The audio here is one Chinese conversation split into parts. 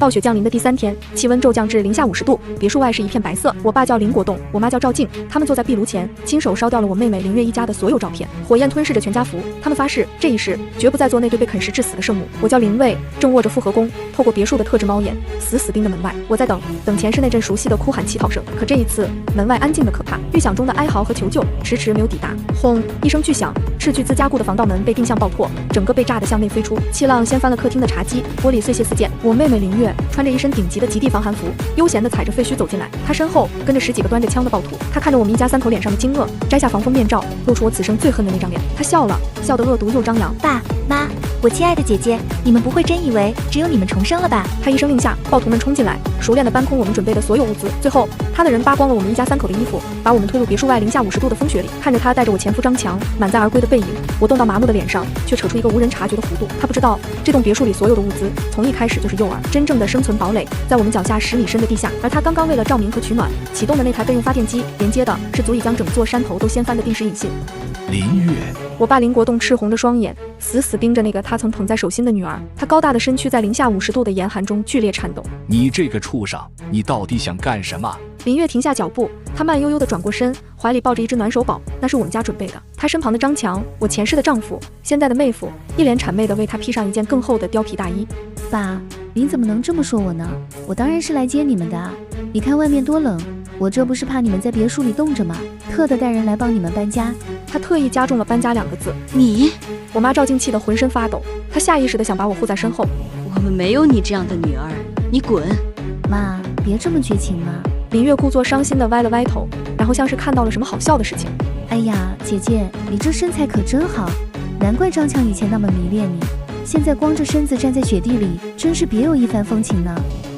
暴雪降临的第3天，气温骤降至零下50度，别墅外是一片白色。我爸叫林国栋，我妈叫赵静，他们坐在壁炉前，亲手烧掉了我妹妹林月一家的所有照片，火焰吞噬着全家福。他们发誓，这一世绝不再做那对被啃食致死的圣母。我叫林卫，正握着复合弓，透过别墅的特制猫眼，死死盯着门外。我在等前是那阵熟悉的哭喊乞讨声，可这一次门外安静的可怕，预想中的哀嚎和求救迟迟没有抵达。轰一声巨响，斥巨资加固的防盗门被定向爆破，整个被炸得向内飞出，气浪掀翻了客厅的茶几，玻璃碎屑四溅。我妹妹林月穿着一身顶级的极地防寒服，悠闲地踩着废墟走进来，她身后跟着10几个端着枪的暴徒。她看着我们一家3口脸上的惊愕，摘下防风面罩，露出我此生最恨的那张脸。她笑了，笑得恶毒又张扬。爸妈，我亲爱的姐姐，你们不会真以为只有你们重生了吧？她一声令下，暴徒们冲进来，熟练地搬空我们准备的所有物资。最后，她的人扒光了我们一家3口的衣服，把我们推入别墅外零下50度的风雪里。看着她带着我前夫张强满载而归的背影，我冻到麻木的脸上却扯出一个无人察觉的弧度。她不知道，这栋别墅里所有的物资从一开始就是诱饵，真正的生存堡垒在我们脚下10米深的地下。而她刚刚为了照明和取暖启动的那台备用发电机，连接的是足以将整座山头都掀翻的定时引信。林月，我爸林国栋赤红的双眼死死盯着那个他曾捧在手心的女儿，他高大的身躯在零下50度的严寒中剧烈颤抖。你这个畜生，你到底想干什么？林月停下脚步，她慢悠悠地转过身，怀里抱着一只暖手宝，那是我们家准备的。她身旁的张强，我前世的丈夫，现在的妹夫，一脸谄媚地为她披上一件更厚的貂皮大衣。爸，您怎么能这么说我呢？我当然是来接你们的啊！你看外面多冷，我这不是怕你们在别墅里冻着吗？特地带人来帮你们搬家。她特意加重了搬家2个字。你，我妈赵静气得浑身发抖，她下意识地想把我护在身后。我们没有你这样的女儿，你滚！妈，别这么绝情嘛。林月故作伤心地歪了歪头，然后像是看到了什么好笑的事情。哎呀，姐姐，你这身材可真好，难怪张强以前那么迷恋你，现在光着身子站在雪地里，真是别有一番风情呢。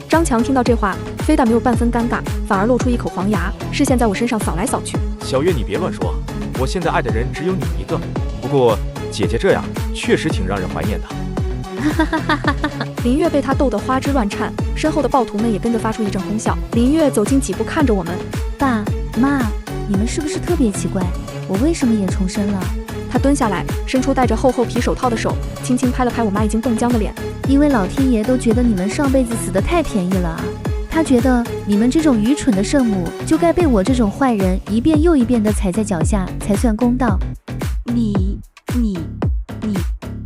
张强听到这话，非但没有半分尴尬，反而露出一口黄牙，视线在我身上扫来扫去。小月，你别乱说，我现在爱的人只有你一个。不过姐姐这样确实挺让人怀念的。林月被他逗得花枝乱颤，身后的暴徒们也跟着发出一阵哄笑。林月走近几步看着我们，爸妈，你们是不是特别奇怪？我为什么也重生了？他蹲下来，伸出戴着厚厚皮手套的手，轻轻拍了拍我妈已经冻僵的脸。因为老天爷都觉得你们上辈子死得太便宜了啊！他觉得你们这种愚蠢的圣母就该被我这种坏人一遍又一遍地踩在脚下，才算公道。你，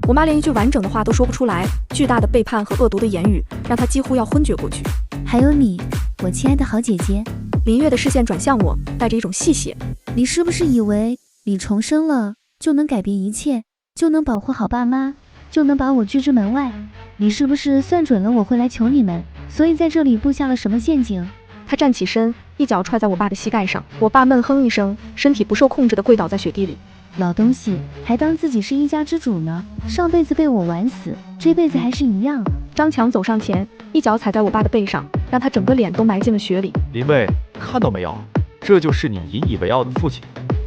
我妈连一句完整的话都说不出来，巨大的背叛和恶毒的言语让她几乎要昏厥过去。还有你，我亲爱的好姐姐。林月的视线转向我，带着一种戏谑。你是不是以为你重生了就能改变一切，就能保护好爸妈，就能把我拒之门外？你是不是算准了我会来求你们，所以在这里布下了什么陷阱？他站起身，一脚踹在我爸的膝盖上，我爸闷哼一声，身体不受控制地跪倒在雪地里。老东西，还当自己是一家之主呢？上辈子被我玩死，这辈子还是一样。张强走上前，一脚踩在我爸的背上，让他整个脸都埋进了雪里。林卫，看到没有，这就是你引以为傲的父亲，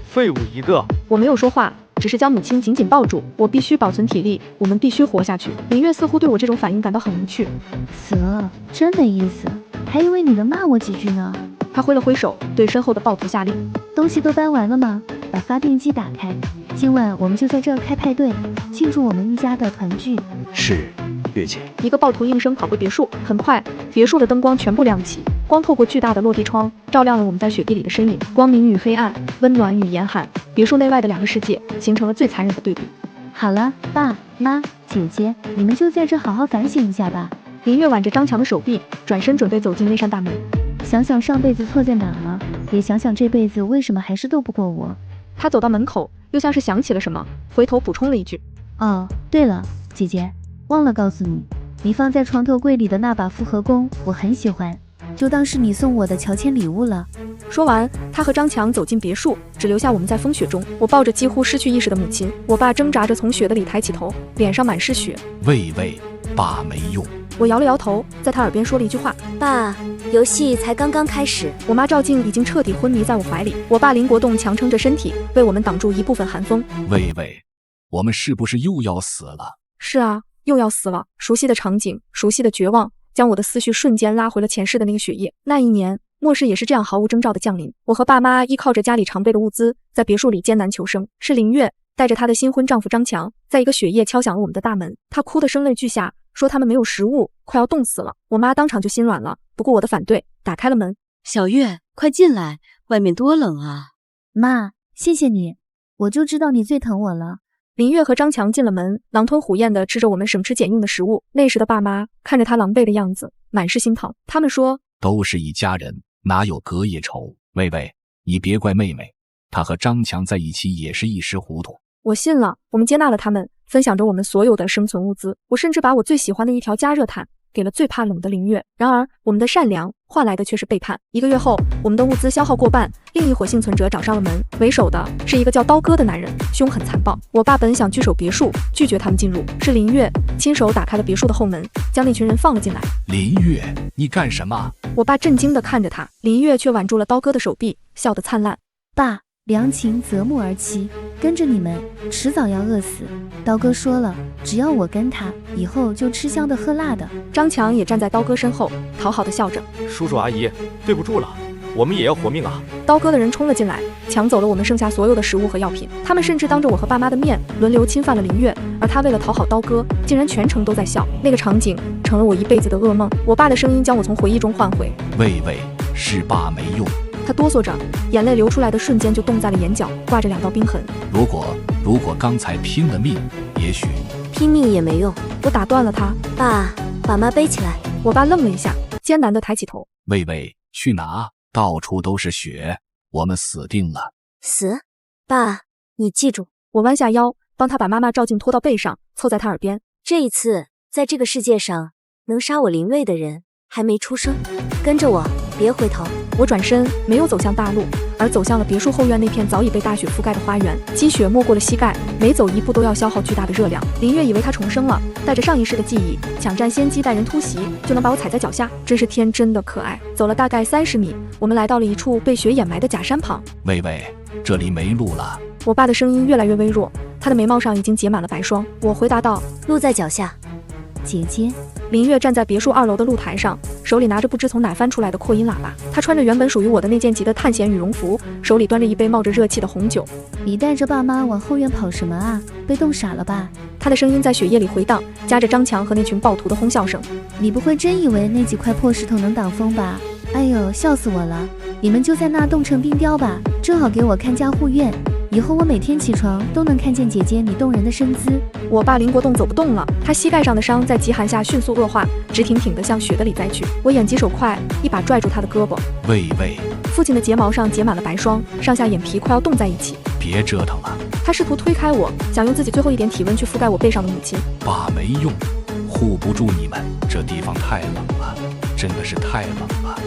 废物一个。我没有说话，只是将母亲紧紧抱住。我必须保存体力，我们必须活下去。林月似乎对我这种反应感到很无趣。死了，真没意思，还以为你能骂我几句呢。他挥了挥手，对身后的暴徒下令：东西都搬完了吗？把发电机打开，今晚我们就在这儿开派对，庆祝我们一家的团聚。是，月姐。一个暴徒应声跑回别墅，很快，别墅的灯光全部亮起，光透过巨大的落地窗，照亮了我们在雪地里的身影。光明与黑暗，温暖与严寒，别墅内外的2个世界形成了最残忍的对比。好了，爸妈姐姐，你们就在这好好反省一下吧。林月挽着张强的手臂，转身准备走进那扇大门。想想上辈子错在哪了，也想想这辈子为什么还是斗不过我。他走到门口，又像是想起了什么，回头补充了一句：哦，对了，姐姐，忘了告诉你，你放在床头柜里的那把复合弓我很喜欢，就当是你送我的乔迁礼物了。说完，他和张强走进别墅，只留下我们在风雪中。我抱着几乎失去意识的母亲，我爸挣扎着从雪的里抬起头，脸上满是血。喂，爸没用。我摇了摇头，在他耳边说了一句话：爸，游戏才刚刚开始。我妈赵静已经彻底昏迷在我怀里，我爸林国栋强撑着身体，为我们挡住一部分寒风。喂，我们是不是又要死了？是啊，又要死了。熟悉的场景，熟悉的绝望，将我的思绪瞬间拉回了前世的那个雪夜。那一年，末世也是这样毫无征兆的降临。我和爸妈依靠着家里常备的物资，在别墅里艰难求生。是林月带着她的新婚丈夫张强，在一个雪夜敲响了我们的大门。她哭得声泪俱下，说他们没有食物，快要冻死了。我妈当场就心软了，不顾我的反对，打开了门。小月，快进来，外面多冷啊！妈，谢谢你，我就知道你最疼我了。林月和张强进了门，狼吞虎咽地吃着我们省吃俭用的食物。那时的爸妈看着他狼狈的样子，满是心疼。他们说，都是一家人，哪有隔夜仇？薇薇，你别怪妹妹，她和张强在一起也是一时糊涂。我信了，我们接纳了他们，分享着我们所有的生存物资。我甚至把我最喜欢的一条加热毯给了最怕冷的林月。然而，我们的善良换来的却是背叛。1个月后，我们的物资消耗过半，另一伙幸存者找上了门，为首的是一个叫刀哥的男人，凶狠残暴。我爸本想据守别墅，拒绝他们进入，是林月亲手打开了别墅的后门，将那群人放了进来。林月，你干什么？我爸震惊地看着他，林月却挽住了刀哥的手臂，笑得灿烂。爸，良禽择木而栖，跟着你们，迟早要饿死。刀哥说了，只要我跟他，以后就吃香的喝辣的。张强也站在刀哥身后，讨好的笑着。叔叔阿姨，对不住了，我们也要活命啊！刀哥的人冲了进来，抢走了我们剩下所有的食物和药品。他们甚至当着我和爸妈的面，轮流侵犯了林月，而他为了讨好刀哥，竟然全程都在笑。那个场景成了我一辈子的噩梦。我爸的声音将我从回忆中唤回。薇薇，是爸没用。他哆嗦着，眼泪流出来的瞬间就冻在了眼角，挂着2道冰痕。如果刚才拼了命，也许拼命也没用。我打断了他。爸，把妈背起来。我爸愣了一下，艰难地抬起头。薇薇，去哪？到处都是血，我们死定了。死？爸，你记住。我弯下腰，帮他把妈妈照镜拖到背上，凑在他耳边。这一次，在这个世界上，能杀我林卫的人还没出生。跟着我，别回头。我转身，没有走向大路，而走向了别墅后院那片早已被大雪覆盖的花园。积雪没过了膝盖，每走一步都要消耗巨大的热量。林月以为他重生了，带着上一世的记忆，抢占先机，带人突袭，就能把我踩在脚下，真是天真的可爱。走了大概30米，我们来到了一处被雪掩埋的假山旁。薇薇，这里没路了。我爸的声音越来越微弱，他的眉毛上已经结满了白霜。我回答道，路在脚下。姐姐。林月站在别墅2楼的露台上，手里拿着不知从哪翻出来的扩音喇叭。她穿着原本属于我的那件急的探险羽绒服，手里端着一杯冒着热气的红酒。你带着爸妈往后院跑什么啊？被冻傻了吧？她的声音在雪夜里回荡，夹着张强和那群暴徒的哄笑声。你不会真以为那几块破石头能挡风吧？哎呦，笑死我了！你们就在那冻成冰雕吧，正好给我看家护院。以后我每天起床都能看见姐姐你动人的身姿。我爸林国栋走不动了，他膝盖上的伤在极寒下迅速恶化，直挺挺地向雪的里栽去。我眼疾手快，一把拽住他的胳膊。薇薇，父亲的睫毛上结满了白霜，上下眼皮快要冻在一起。别折腾了。他试图推开我，想用自己最后一点体温去覆盖我背上的母亲。爸没用，护不住你们，这地方太冷了，真的是太冷了。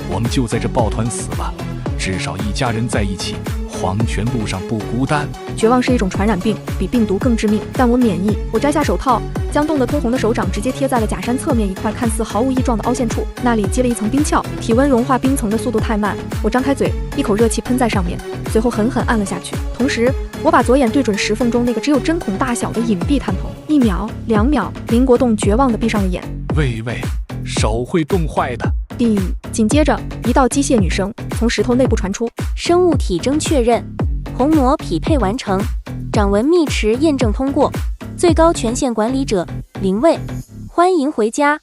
我们就在这抱团死吧，至少一家人在一起，黄泉路上不孤单。绝望是一种传染病，比病毒更致命，但我免疫。我摘下手套，将冻得通红的手掌直接贴在了假山侧面一块看似毫无异状的凹陷处，那里结了一层冰壳，体温融化冰层的速度太慢。我张开嘴，一口热气喷在上面，随后狠狠按了下去。同时，我把左眼对准石缝中那个只有针孔大小的隐蔽探头。1秒、2秒，林国栋绝望地闭上了眼。薇薇，手会冻坏的。叮！紧接着，一道机械女声从石头内部传出：生物体征确认，虹膜匹配完成，掌纹密池验证通过，最高权限管理者林卫，欢迎回家。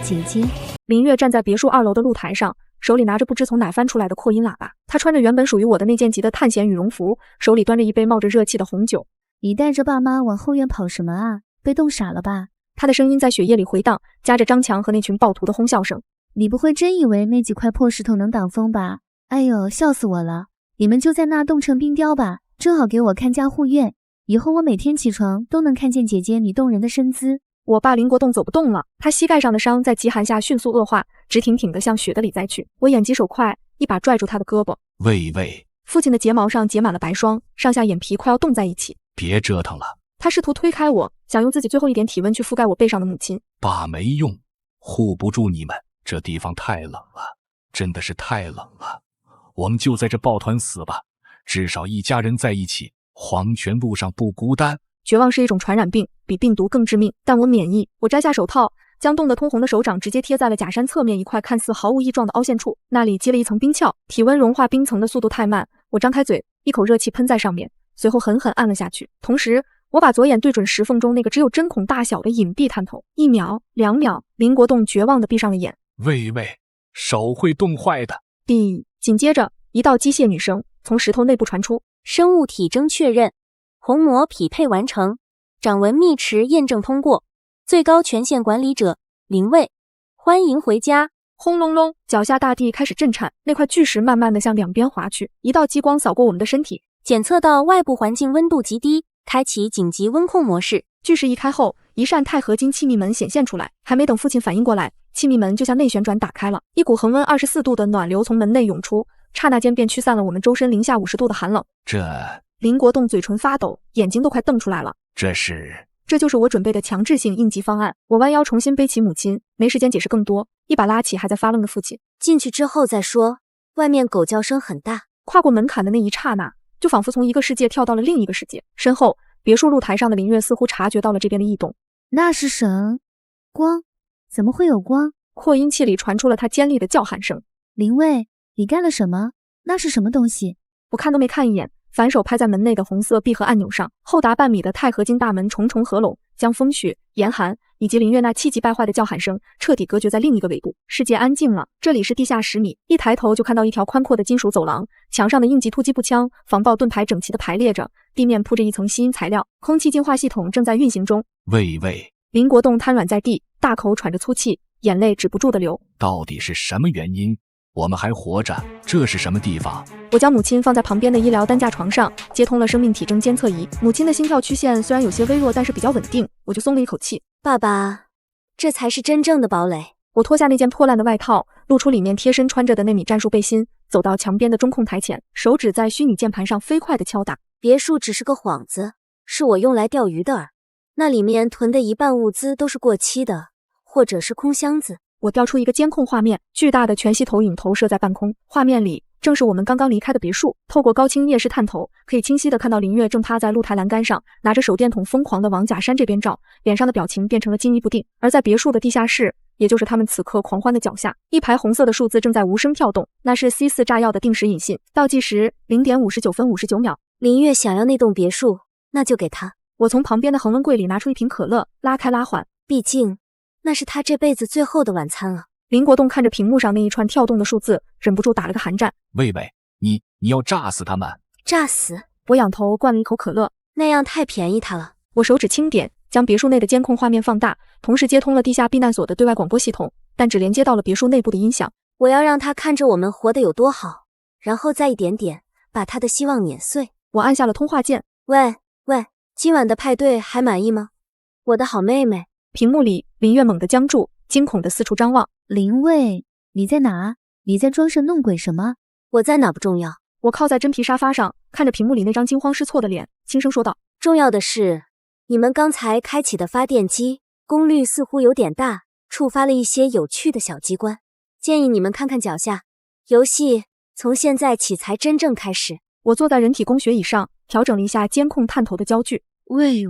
姐姐。林月站在别墅2楼的露台上，手里拿着不知从哪翻出来的扩音喇叭。她穿着原本属于我的那件急的探险羽绒服，手里端着一杯冒着热气的红酒。你带着爸妈往后院跑什么啊？被冻傻了吧？她的声音在雪夜里回荡，夹着张强和那群暴徒的哄笑声。你不会真以为那几块破石头能挡风吧？哎呦，笑死我了！你们就在那冻成冰雕吧，正好给我看家护院。以后我每天起床都能看见姐姐你动人的身姿。我爸林国栋走不动了，他膝盖上的伤在极寒下迅速恶化，直挺挺地向雪的里栽去。我眼疾手快，一把拽住他的胳膊。薇薇，父亲的睫毛上结满了白霜，上下眼皮快要冻在一起。别折腾了。他试图推开我，想用自己最后一点体温去覆盖我背上的母亲。爸没用，护不住你们，这地方太冷了，真的是太冷了。我们就在这抱团死吧，至少一家人在一起，黄泉路上不孤单。绝望是一种传染病，比病毒更致命，但我免疫。我摘下手套，将冻得通红的手掌直接贴在了假山侧面一块看似毫无异状的凹陷处，那里结了一层冰壳，体温融化冰层的速度太慢。我张开嘴，一口热气喷在上面，随后狠狠按了下去。同时，我把左眼对准石缝中那个只有针孔大小的隐蔽探头，1秒、2秒，林国栋绝望地闭上了眼。喂，手会冻坏的。紧接着，一道机械女声从石头内部传出：生物体征确认，虹膜匹配完成，掌纹密池验证通过，最高权限管理者灵位，欢迎回家。轰隆隆，脚下大地开始震颤，那块巨石慢慢地向两边滑去，一道激光扫过我们的身体，检测到外部环境温度极低，开启紧急温控模式。巨石一开后，一扇钛合金气密门显现出来，还没等父亲反应过来，气密门就向内旋转打开了，一股恒温24度的暖流从门内涌出，刹那间便驱散了我们周身零下50度的寒冷。林国栋嘴唇发抖，眼睛都快瞪出来了。这就是我准备的强制性应急方案。我弯腰重新背起母亲，没时间解释更多，一把拉起还在发愣的父亲。进去之后再说，外面狗叫声很大。跨过门槛的那一刹那，就仿佛从一个世界跳到了另一个世界。身后别墅露台上的林月似乎察觉到了这边的异动。那是神光？怎么会有光？扩音器里传出了他尖利的叫喊声。林卫，你干了什么？那是什么东西？我看都没看一眼，反手拍在门内的红色闭合按钮上，厚达半米的钛合金大门重重合拢，将风雪、严寒以及林月那气急败坏的叫喊声彻底隔绝在另一个维度。世界安静了，这里是地下10米，一抬头就看到一条宽阔的金属走廊，墙上的应急突击步枪、防爆盾牌整齐地排列着，地面铺着一层吸音材料，空气净化系统正在运行中。喂，林国栋瘫软在地，大口喘着粗气，眼泪止不住地流。到底是什么原因我们还活着？这是什么地方？我将母亲放在旁边的医疗担架床上，接通了生命体征监测仪。母亲的心跳曲线虽然有些微弱，但是比较稳定，我就松了一口气。爸爸，这才是真正的堡垒。我脱下那件破烂的外套，露出里面贴身穿着的那米战术背心，走到墙边的中控台前，手指在虚拟键盘上飞快地敲打。别墅只是个幌子，是我用来钓鱼的饵，那里面囤的一半物资都是过期的，或者是空箱子。我调出一个监控画面，巨大的全息投影投射在半空，画面里正是我们刚刚离开的别墅。透过高清夜视探头，可以清晰地看到林月正趴在露台栏杆上，拿着手电筒疯狂地往假山这边照，脸上的表情变成了惊疑不定。而在别墅的地下室，也就是他们此刻狂欢的脚下，一排红色的数字正在无声跳动，那是 C4 炸药的定时引信，倒计时0点59分59秒。林月想要那栋别墅，那就给他。我从旁边的恒温柜里拿出一瓶可乐，拉开拉环，毕竟那是他这辈子最后的晚餐啊。林国栋看着屏幕上那一串跳动的数字，忍不住打了个寒战。喂，你要炸死他们？炸死？我仰头灌了一口可乐，那样太便宜他了。我手指轻点，将别墅内的监控画面放大，同时接通了地下避难所的对外广播系统，但只连接到了别墅内部的音响。我要让他看着我们活得有多好，然后再一点点把他的希望碾碎。我按下了通话键。喂，今晚的派对还满意吗？我的好妹妹。屏幕里林月猛地僵住，惊恐地四处张望。林卫，你在哪？你在装神弄鬼什么？我在哪不重要。我靠在真皮沙发上，看着屏幕里那张惊慌失措的脸，轻声说道：重要的是，你们刚才开启的发电机功率似乎有点大，触发了一些有趣的小机关，建议你们看看脚下。游戏从现在起才真正开始。我坐在人体工学椅上，调整了一下监控探头的焦距。喂，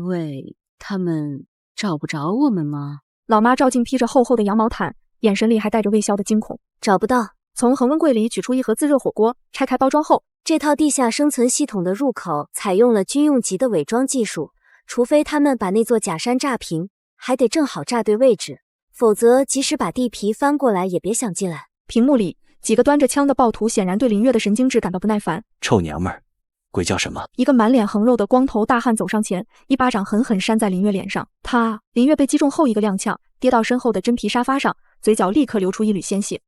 他们找不着我们吗？老妈赵静披着厚厚的羊毛毯，眼神里还带着微笑的惊恐。找不到。从恒温柜里取出一盒自热火锅，拆开包装后，这套地下生存系统的入口采用了军用级的伪装技术，除非他们把那座假山炸平，还得正好炸对位置，否则即使把地皮翻过来也别想进来。屏幕里几个端着枪的暴徒显然对林月的神经质感到不耐烦。臭娘们儿，鬼叫什么？一个满脸横肉的光头大汉走上前，一巴掌狠狠扇在林月脸上。林月被击中后一个踉跄，跌到身后的真皮沙发上，嘴角立刻流出一缕鲜血。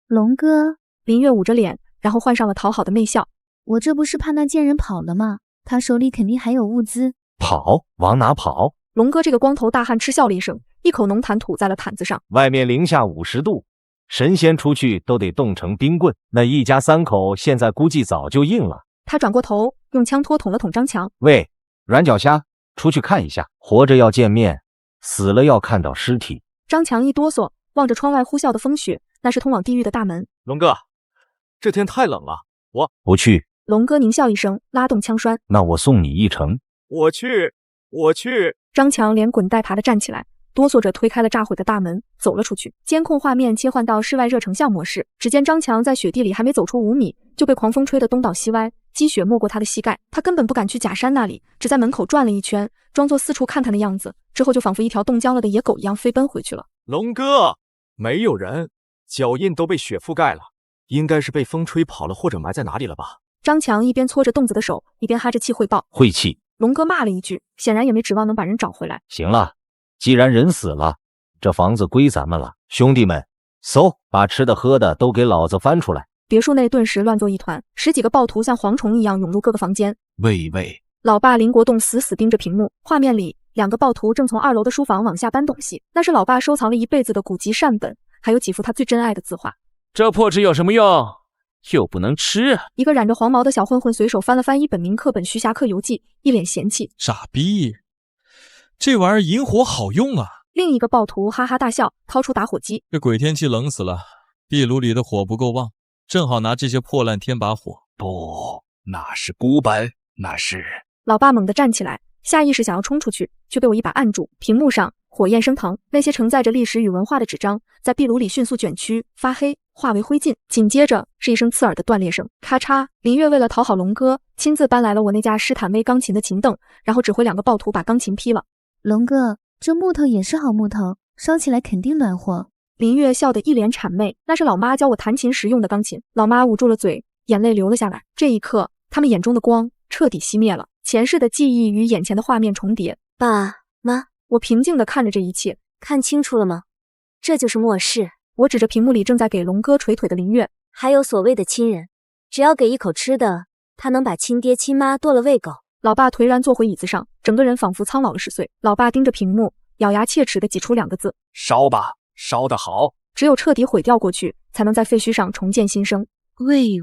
龙哥，林月捂着脸，然后换上了讨好的媚笑。我这不是怕那贱人跑了吗？他手里肯定还有物资。跑？往哪跑？龙哥这个光头大汉嗤笑了一声，一口浓痰吐在了毯子上。外面零下50度，神仙出去都得冻成冰棍，那一家3口现在估计早就硬了。他转过头，用枪托捅了捅张强。喂，软脚虾，出去看一下，活着要见面，死了要看到尸体。张强一哆嗦，望着窗外呼啸的风雪，那是通往地狱的大门。龙哥，这天太冷了，我不去。龙哥狞笑一声，拉动枪栓。那我送你一程。我去。张强连滚带爬地站起来，哆嗦着推开了炸毁的大门，走了出去。监控画面切换到室外热成像模式，只见张强在雪地里还没走出5米，就被狂风吹得东倒西歪，积雪没过他的膝盖，他根本不敢去假山那里，只在门口转了一圈，装作四处看看的样子，之后就仿佛一条冻僵了的野狗一样飞奔回去了。龙哥，没有人，脚印都被雪覆盖了，应该是被风吹跑了或者埋在哪里了吧。张强一边搓着冻子的手，一边哈着气汇报。晦气！龙哥骂了一句，显然也没指望能把人找回来。行了，既然人死了，这房子归咱们了。兄弟们，嗖，把吃的喝的都给老子翻出来！别墅内顿时乱作一团，10几个暴徒像蝗虫一样涌入各个房间。喂，老爸林国栋死死盯着屏幕，画面里2个暴徒正从2楼的书房往下搬东西，那是老爸收藏了一辈子的古籍善本，还有几幅他最珍爱的字画。这破纸有什么用？又不能吃。一个染着黄毛的小混混随手翻了翻一本名课本《徐霞客游记》，一脸嫌弃。傻逼，这玩意儿引火好用啊！另一个暴徒哈哈大笑，掏出打火机。这鬼天气冷死了，壁炉里的火不够旺，正好拿这些破烂添把火。不，那是孤本，那是……老爸猛地站起来，下意识想要冲出去，却被我一把按住。屏幕上火焰升腾，那些承载着历史与文化的纸张在壁炉里迅速卷曲发黑，化为灰烬。紧接着是一声刺耳的断裂声，咔嚓！林月为了讨好龙哥，亲自搬来了我那架施坦威钢琴的琴凳，然后指挥2个暴徒把钢琴劈了。龙哥，这木头也是好木头，烧起来肯定暖和。林月笑得一脸谄媚，那是老妈教我弹琴时用的钢琴。老妈捂住了嘴，眼泪流了下来。这一刻，他们眼中的光彻底熄灭了，前世的记忆与眼前的画面重叠。爸妈，我平静地看着这一切，看清楚了吗？这就是末世。我指着屏幕里正在给龙哥捶腿的林月，还有所谓的亲人，只要给一口吃的，他能把亲爹亲妈剁了喂狗。老爸颓然坐回椅子上，整个人仿佛苍老了10岁。老爸盯着屏幕，咬牙切齿地挤出2个字：烧吧，烧得好。只有彻底毁掉过去，才能在废墟上重建新生。喂，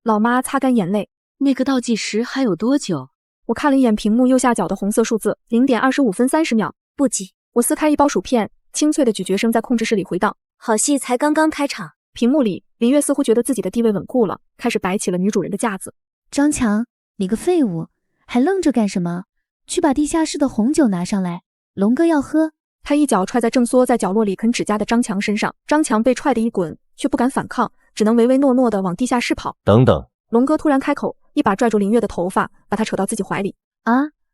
老妈擦干眼泪，那个倒计时还有多久？我看了一眼屏幕右下角的红色数字，0点25分30秒，不急。我撕开一包薯片，清脆的咀嚼声在控制室里回荡。好戏才刚刚开场。屏幕里，林月似乎觉得自己的地位稳固了，开始摆起了女主人的架子。张强，你个废物，还愣着干什么？去把地下室的红酒拿上来，龙哥要喝。他一脚踹在正缩在角落里啃指甲的张强身上，张强被踹得一滚，却不敢反抗，只能唯唯诺诺地往地下室跑。等等！龙哥突然开口，一把拽住林月的头发，把她扯到自己怀里。啊，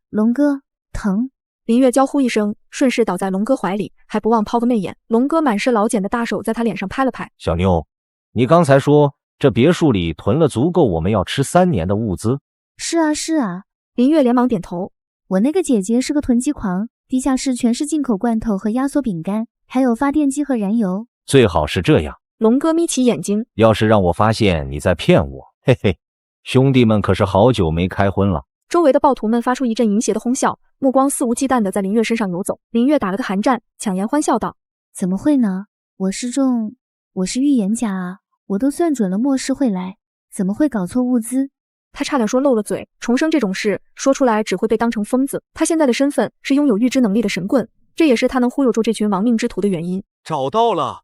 龙哥，疼！林月娇呼一声，顺势倒在龙哥怀里，还不忘抛个媚眼。龙哥满是老茧的大手在他脸上拍了拍。小妞，你刚才说这别墅里囤了足够我们要吃3年的物资。是啊。林月连忙点头。我那个姐姐是个囤积狂，地下室全是进口罐头和压缩饼干，还有发电机和燃油。最好是这样。龙哥眯起眼睛，要是让我发现你在骗我，嘿嘿，兄弟们可是好久没开荤了。周围的暴徒们发出一阵淫邪的哄笑，目光肆无忌惮地在林月身上游走。林月打了个寒战，强颜欢笑道：怎么会呢？我是预言家啊，我都算准了末世会来，怎么会搞错物资？他差点说漏了嘴，重生这种事说出来只会被当成疯子。他现在的身份是拥有预知能力的神棍，这也是他能忽悠住这群亡命之徒的原因。找到了！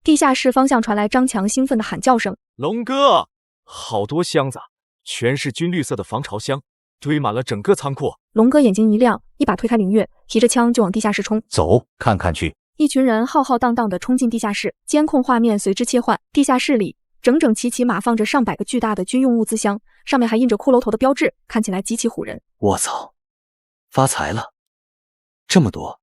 地下室方向传来张强兴奋的喊叫声：龙哥，好多箱子，全是军绿色的防潮箱，堆满了整个仓库。龙哥眼睛一亮，一把推开林月，提着枪就往地下室冲。走，看看去。一群人浩浩荡荡地冲进地下室，监控画面随之切换。地下室里整整齐齐码放着上百个巨大的军用物资箱，上面还印着骷髅头的标志，看起来极其唬人。我操，发财了！这么多，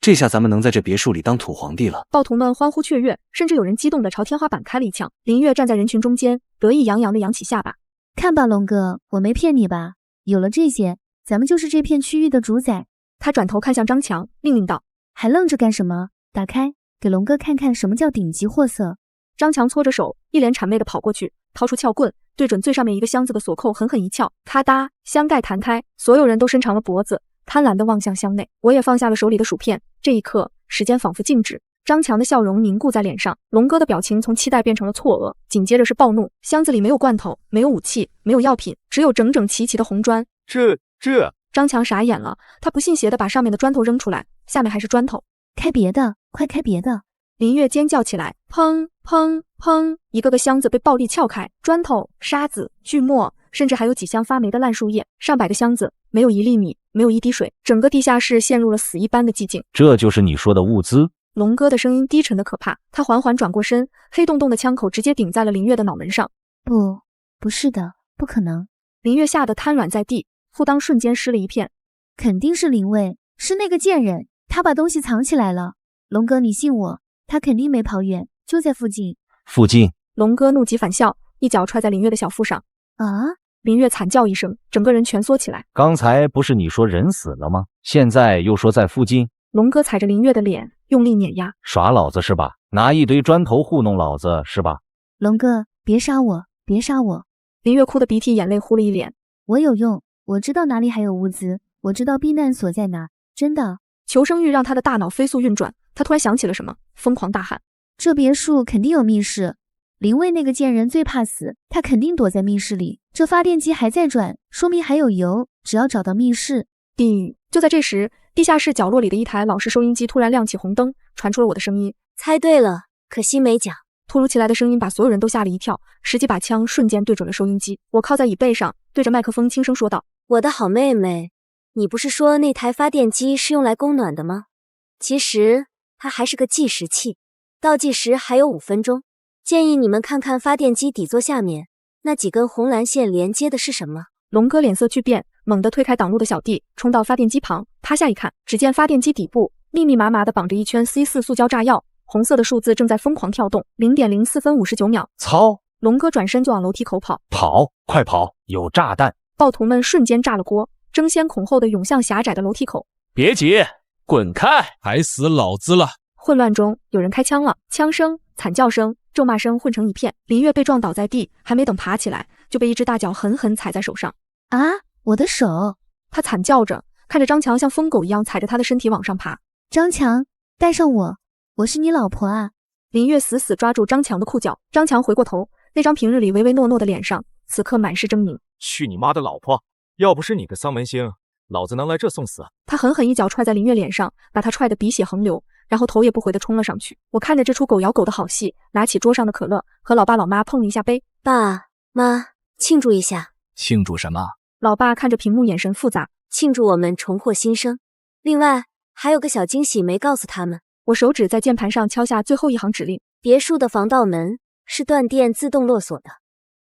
这下咱们能在这别墅里当土皇帝了。暴徒们欢呼雀跃，甚至有人激动地朝天花板开了一枪。林月站在人群中间，得意洋洋地扬起下巴。看吧，龙哥，我没骗你吧？有了这些，咱们就是这片区域的主宰。他转头看向张强，命令道：还愣着干什么？打开，给龙哥看看什么叫顶级货色。张强搓着手，一脸谄媚地跑过去，掏出撬棍，对准最上面一个箱子的锁扣狠狠一撬，咔嗒，箱盖弹开，所有人都伸长了脖子，贪婪地望向箱内。我也放下了手里的薯片。这一刻，时间仿佛静止，张强的笑容凝固在脸上，龙哥的表情从期待变成了错愕，紧接着是暴怒。箱子里没有罐头，没有武器，没有药品，只有整整齐齐的红砖。这……张强傻眼了，他不信邪地把上面的砖头扔出来，下面还是砖头。开别的，快开别的！林月尖叫起来，砰砰砰，一个个箱子被暴力撬开，砖头、沙子、锯末，甚至还有几箱发霉的烂树叶。上百个箱子，没有一粒米，没有一滴水，整个地下室陷入了死一般的寂静。这就是你说的物资？龙哥的声音低沉的可怕，他缓缓转过身，黑洞洞的枪口直接顶在了林月的脑门上。不是的，不可能。林月吓得瘫软在地，裤裆瞬间湿了一片。肯定是林卫，是那个贱人，他把东西藏起来了。龙哥，你信我，他肯定没跑远，就在附近。附近？龙哥怒极反笑，一脚踹在林月的小腹上。啊！林月惨叫一声，整个人蜷缩起来。刚才不是你说人死了吗？现在又说在附近？龙哥踩着林月的脸，用力碾压。耍老子是吧？拿一堆砖头糊弄老子是吧？龙哥，别杀我，别杀我！林月哭得鼻涕眼泪糊了一脸。我有用，我知道哪里还有物资，我知道避难所在哪，真的。求生欲让他的大脑飞速运转，他突然想起了什么，疯狂大喊：这别墅肯定有密室，林卫那个贱人最怕死，他肯定躲在密室里。这发电机还在转，说明还有油，只要找到密室。就在这时，地下室角落里的一台老式收音机突然亮起红灯，传出了我的声音。猜对了，可惜没讲。突如其来的声音把所有人都吓了一跳，十几把枪瞬间对准了收音机。我靠在椅背上，对着麦克风轻声说道：我的好妹妹，你不是说那台发电机是用来供暖的吗？其实它还是个计时器，倒计时还有5分钟。建议你们看看发电机底座下面那几根红蓝线连接的是什么。龙哥脸色巨变，猛地推开挡路的小弟，冲到发电机旁，趴下一看，只见发电机底部密密麻麻地绑着一圈 C4 塑胶炸药，红色的数字正在疯狂跳动。0.04分59秒。操！龙哥转身就往楼梯口跑。跑，快跑！有炸弹！暴徒们瞬间炸了锅，争先恐后地涌向狭窄的楼梯口。别急，滚开！还死老子了！混乱中，有人开枪了，枪声、惨叫声、咒骂声混成一片。林月被撞倒在地，还没等爬起来，就被一只大脚狠狠踩在手上。啊！我的手！他惨叫着，看着张强像疯狗一样踩着他的身体往上爬。张强，带上我，我是你老婆啊！林月死死抓住张强的裤脚。张强回过头，那张平日里唯唯诺诺的脸上，此刻满是狰狞。去你妈的老婆！要不是你个丧门星，老子能来这送死？他狠狠一脚踹在林月脸上，把他踹得鼻血横流，然后头也不回地冲了上去。我看着这出狗咬狗的好戏，拿起桌上的可乐，和老爸老妈碰了一下杯。爸妈，庆祝一下！庆祝什么？老爸看着屏幕，眼神复杂。庆祝我们重获新生。另外还有个小惊喜没告诉他们。我手指在键盘上敲下最后一行指令。别墅的防盗门是断电自动落锁的，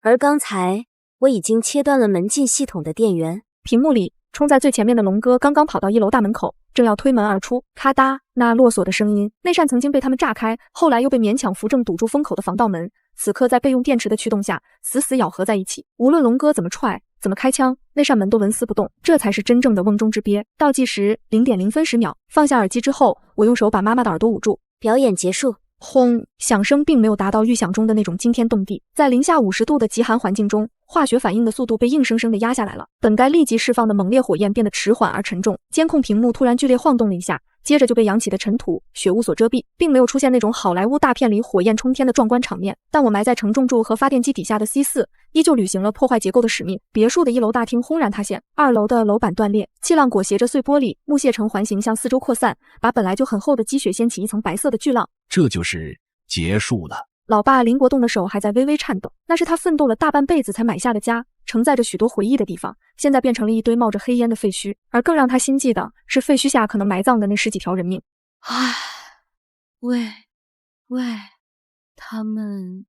而刚才我已经切断了门禁系统的电源。屏幕里冲在最前面的龙哥刚刚跑到1楼大门口，正要推门而出，咔嗒，那落锁的声音，那扇曾经被他们炸开，后来又被勉强扶正堵住风口的防盗门，此刻在备用电池的驱动下，死死咬合在一起。无论龙哥怎么踹，怎么开枪，那扇门都纹丝不动，这才是真正的瓮中之鳖。倒计时0.0分10秒。放下耳机之后，我用手把妈妈的耳朵捂住。表演结束。轰！响声并没有达到预想中的那种惊天动地，在零下50度的极寒环境中，化学反应的速度被硬生生地压下来了。本该立即释放的猛烈火焰变得迟缓而沉重，监控屏幕突然剧烈晃动了一下，接着就被扬起的尘土、雪雾所遮蔽，并没有出现那种好莱坞大片里火焰冲天的壮观场面。但我埋在承重柱和发电机底下的 C4依旧履行了破坏结构的使命。别墅的1楼大厅轰然塌陷，2楼的楼板断裂，气浪裹挟着碎玻璃、木屑呈环形向四周扩散，把本来就很厚的积雪掀起一层白色的巨浪。这就是结束了。老爸林国栋的手还在微微颤抖，那是他奋斗了大半辈子才买下的家，承载着许多回忆的地方，现在变成了一堆冒着黑烟的废墟。而更让他心悸的是废墟下可能埋葬的那10几条人命。唉，喂，他们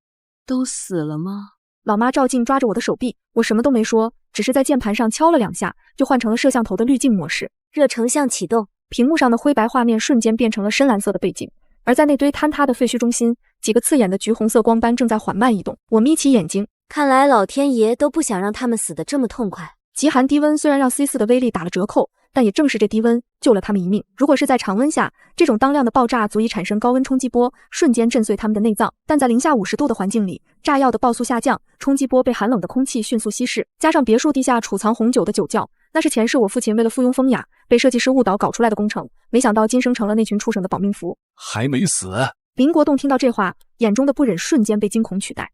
都死了吗？老妈赵静抓着我的手臂，我什么都没说，只是在键盘上敲了2下，就换成了摄像头的滤镜模式。热成像启动，屏幕上的灰白画面瞬间变成了深蓝色的背景。而在那堆坍塌的废墟中心，几个刺眼的橘红色光斑正在缓慢移动。我眯起眼睛，看来老天爷都不想让他们死得这么痛快。极寒低温虽然让 C4 的威力打了折扣，但也正是这低温救了他们一命。如果是在常温下，这种当量的爆炸足以产生高温冲击波，瞬间震碎他们的内脏。但在零下50度的环境里，炸药的爆速下降，冲击波被寒冷的空气迅速稀释，加上别墅地下储藏红酒的酒窖，那是前世我父亲为了附庸风雅，被设计师误导搞出来的工程。没想到今生成了那群畜生的保命符。还没死？林国栋听到这话，眼中的不忍瞬间被惊恐取代。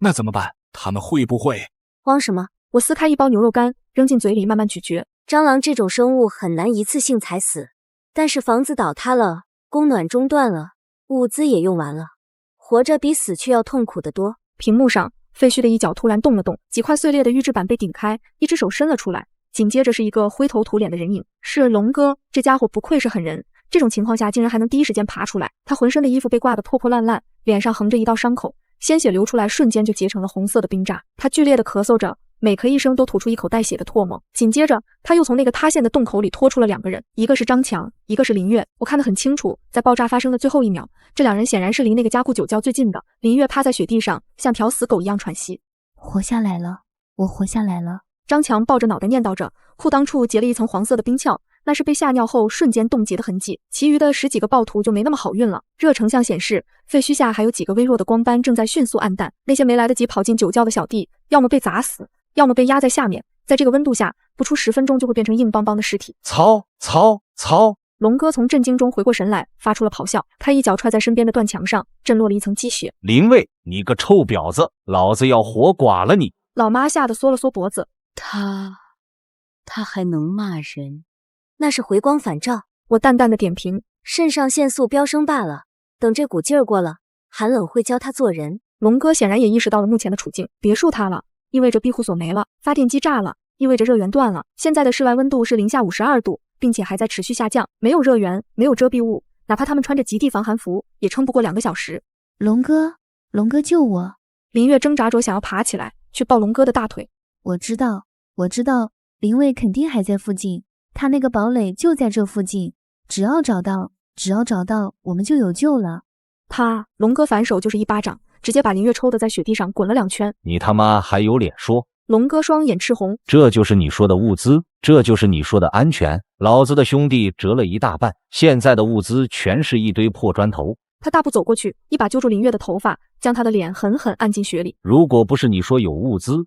那怎么办？他们会不会？慌什么？我撕开一包牛肉干，扔进嘴里慢慢咀嚼。蟑螂这种生物很难一次性踩死，但是房子倒塌了，供暖中断了，物资也用完了，活着比死去要痛苦得多。屏幕上废墟的一角突然动了动，几块碎裂的预制板被顶开，一只手伸了出来，紧接着是一个灰头土脸的人影，是龙哥。这家伙不愧是狠人，这种情况下竟然还能第一时间爬出来。他浑身的衣服被挂得破破烂烂，脸上横着一道伤口，鲜血流出来，瞬间就结成了红色的冰渣。他剧烈的咳嗽着，每咳一声都吐出一口带血的唾沫。紧接着，他又从那个塌陷的洞口里拖出了2个人，一个是张强，一个是林月。我看得很清楚，在爆炸发生的最后1秒，这2人显然是离那个加固酒窖最近的。林月趴在雪地上，像条死狗一样喘息。活下来了，我活下来了。张强抱着脑袋念叨着，裤裆处结了一层黄色的冰鞘，那是被吓尿后瞬间冻结的痕迹。其余的10几个暴徒就没那么好运了。热成像显示，废墟下还有几个微弱的光斑正在迅速暗淡。那些没来得及跑进酒窖的小弟，要么被砸死，要么被压在下面。在这个温度下，不出10分钟就会变成硬邦邦的尸体。操！龙哥从震惊中回过神来，发出了咆哮。他一脚踹在身边的断墙上，震落了一层积雪。林卫，你个臭婊子，老子要活剐了你！老妈吓得缩了缩脖子。他还能骂人？那是回光返照。我淡淡的点评，肾上腺素飙升罢了。等这股劲儿过了，寒冷会教他做人。龙哥显然也意识到了目前的处境，别墅塌了，意味着庇护所没了；发电机炸了，意味着热源断了。现在的室外温度是-52度，并且还在持续下降。没有热源，没有遮蔽物，哪怕他们穿着极地防寒服，也撑不过2个小时。龙哥救我！林月挣扎着想要爬起来，去抱龙哥的大腿。我知道，林卫肯定还在附近，他那个堡垒就在这附近，只要找到，我们就有救了。龙哥反手就是一巴掌，直接把林月抽得在雪地上滚了2圈。你他妈还有脸说？龙哥双眼赤红。这就是你说的物资，这就是你说的安全。老子的兄弟折了一大半，现在的物资全是一堆破砖头。他大步走过去，一把揪住林月的头发，将他的脸狠狠按进雪里。如果不是你说有物资，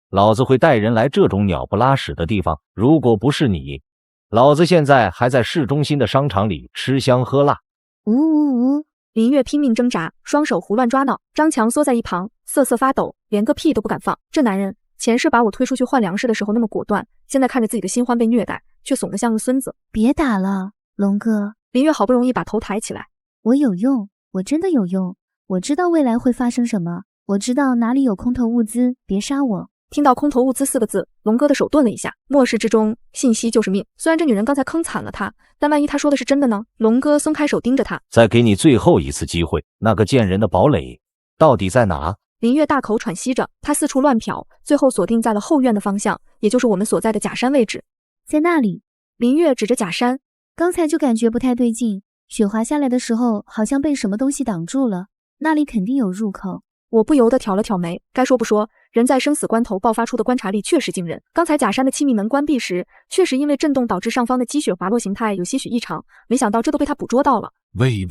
老子会带人来这种鸟不拉屎的地方。如果不是你，老子现在还在市中心的商场里吃香喝辣。呜！林月拼命挣扎，双手胡乱抓挠。张强缩在一旁，瑟瑟发抖，连个屁都不敢放。这男人前世把我推出去换粮食的时候那么果断，现在看着自己的新欢被虐待，却怂得像个孙子。别打了，龙哥。林月好不容易把头抬起来。我有用，我真的有用。我知道未来会发生什么，我知道哪里有空投物资，别杀我。听到空投物资4个字，龙哥的手顿了一下。末世之中，信息就是命。虽然这女人刚才坑惨了他，但万一她说的是真的呢？龙哥松开手盯着他，再给你最后一次机会，那个贱人的堡垒到底在哪？林月大口喘息着，他四处乱瞟，最后锁定在了后院的方向，也就是我们所在的假山位置。在那里。林月指着假山，刚才就感觉不太对劲，雪滑下来的时候好像被什么东西挡住了，那里肯定有入口。我不由得挑了挑眉，该说不说，人在生死关头爆发出的观察力确实惊人。刚才假山的气密门关闭时，确实因为震动导致上方的积雪滑落形态有些许异常，没想到这都被他捕捉到了。喂，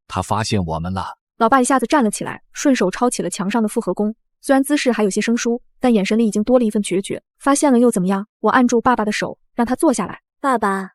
他发现我们了！老爸一下子站了起来，顺手抄起了墙上的复合弓，虽然姿势还有些生疏，但眼神里已经多了一份决绝。发现了又怎么样？我按住爸爸的手，让他坐下来。爸爸，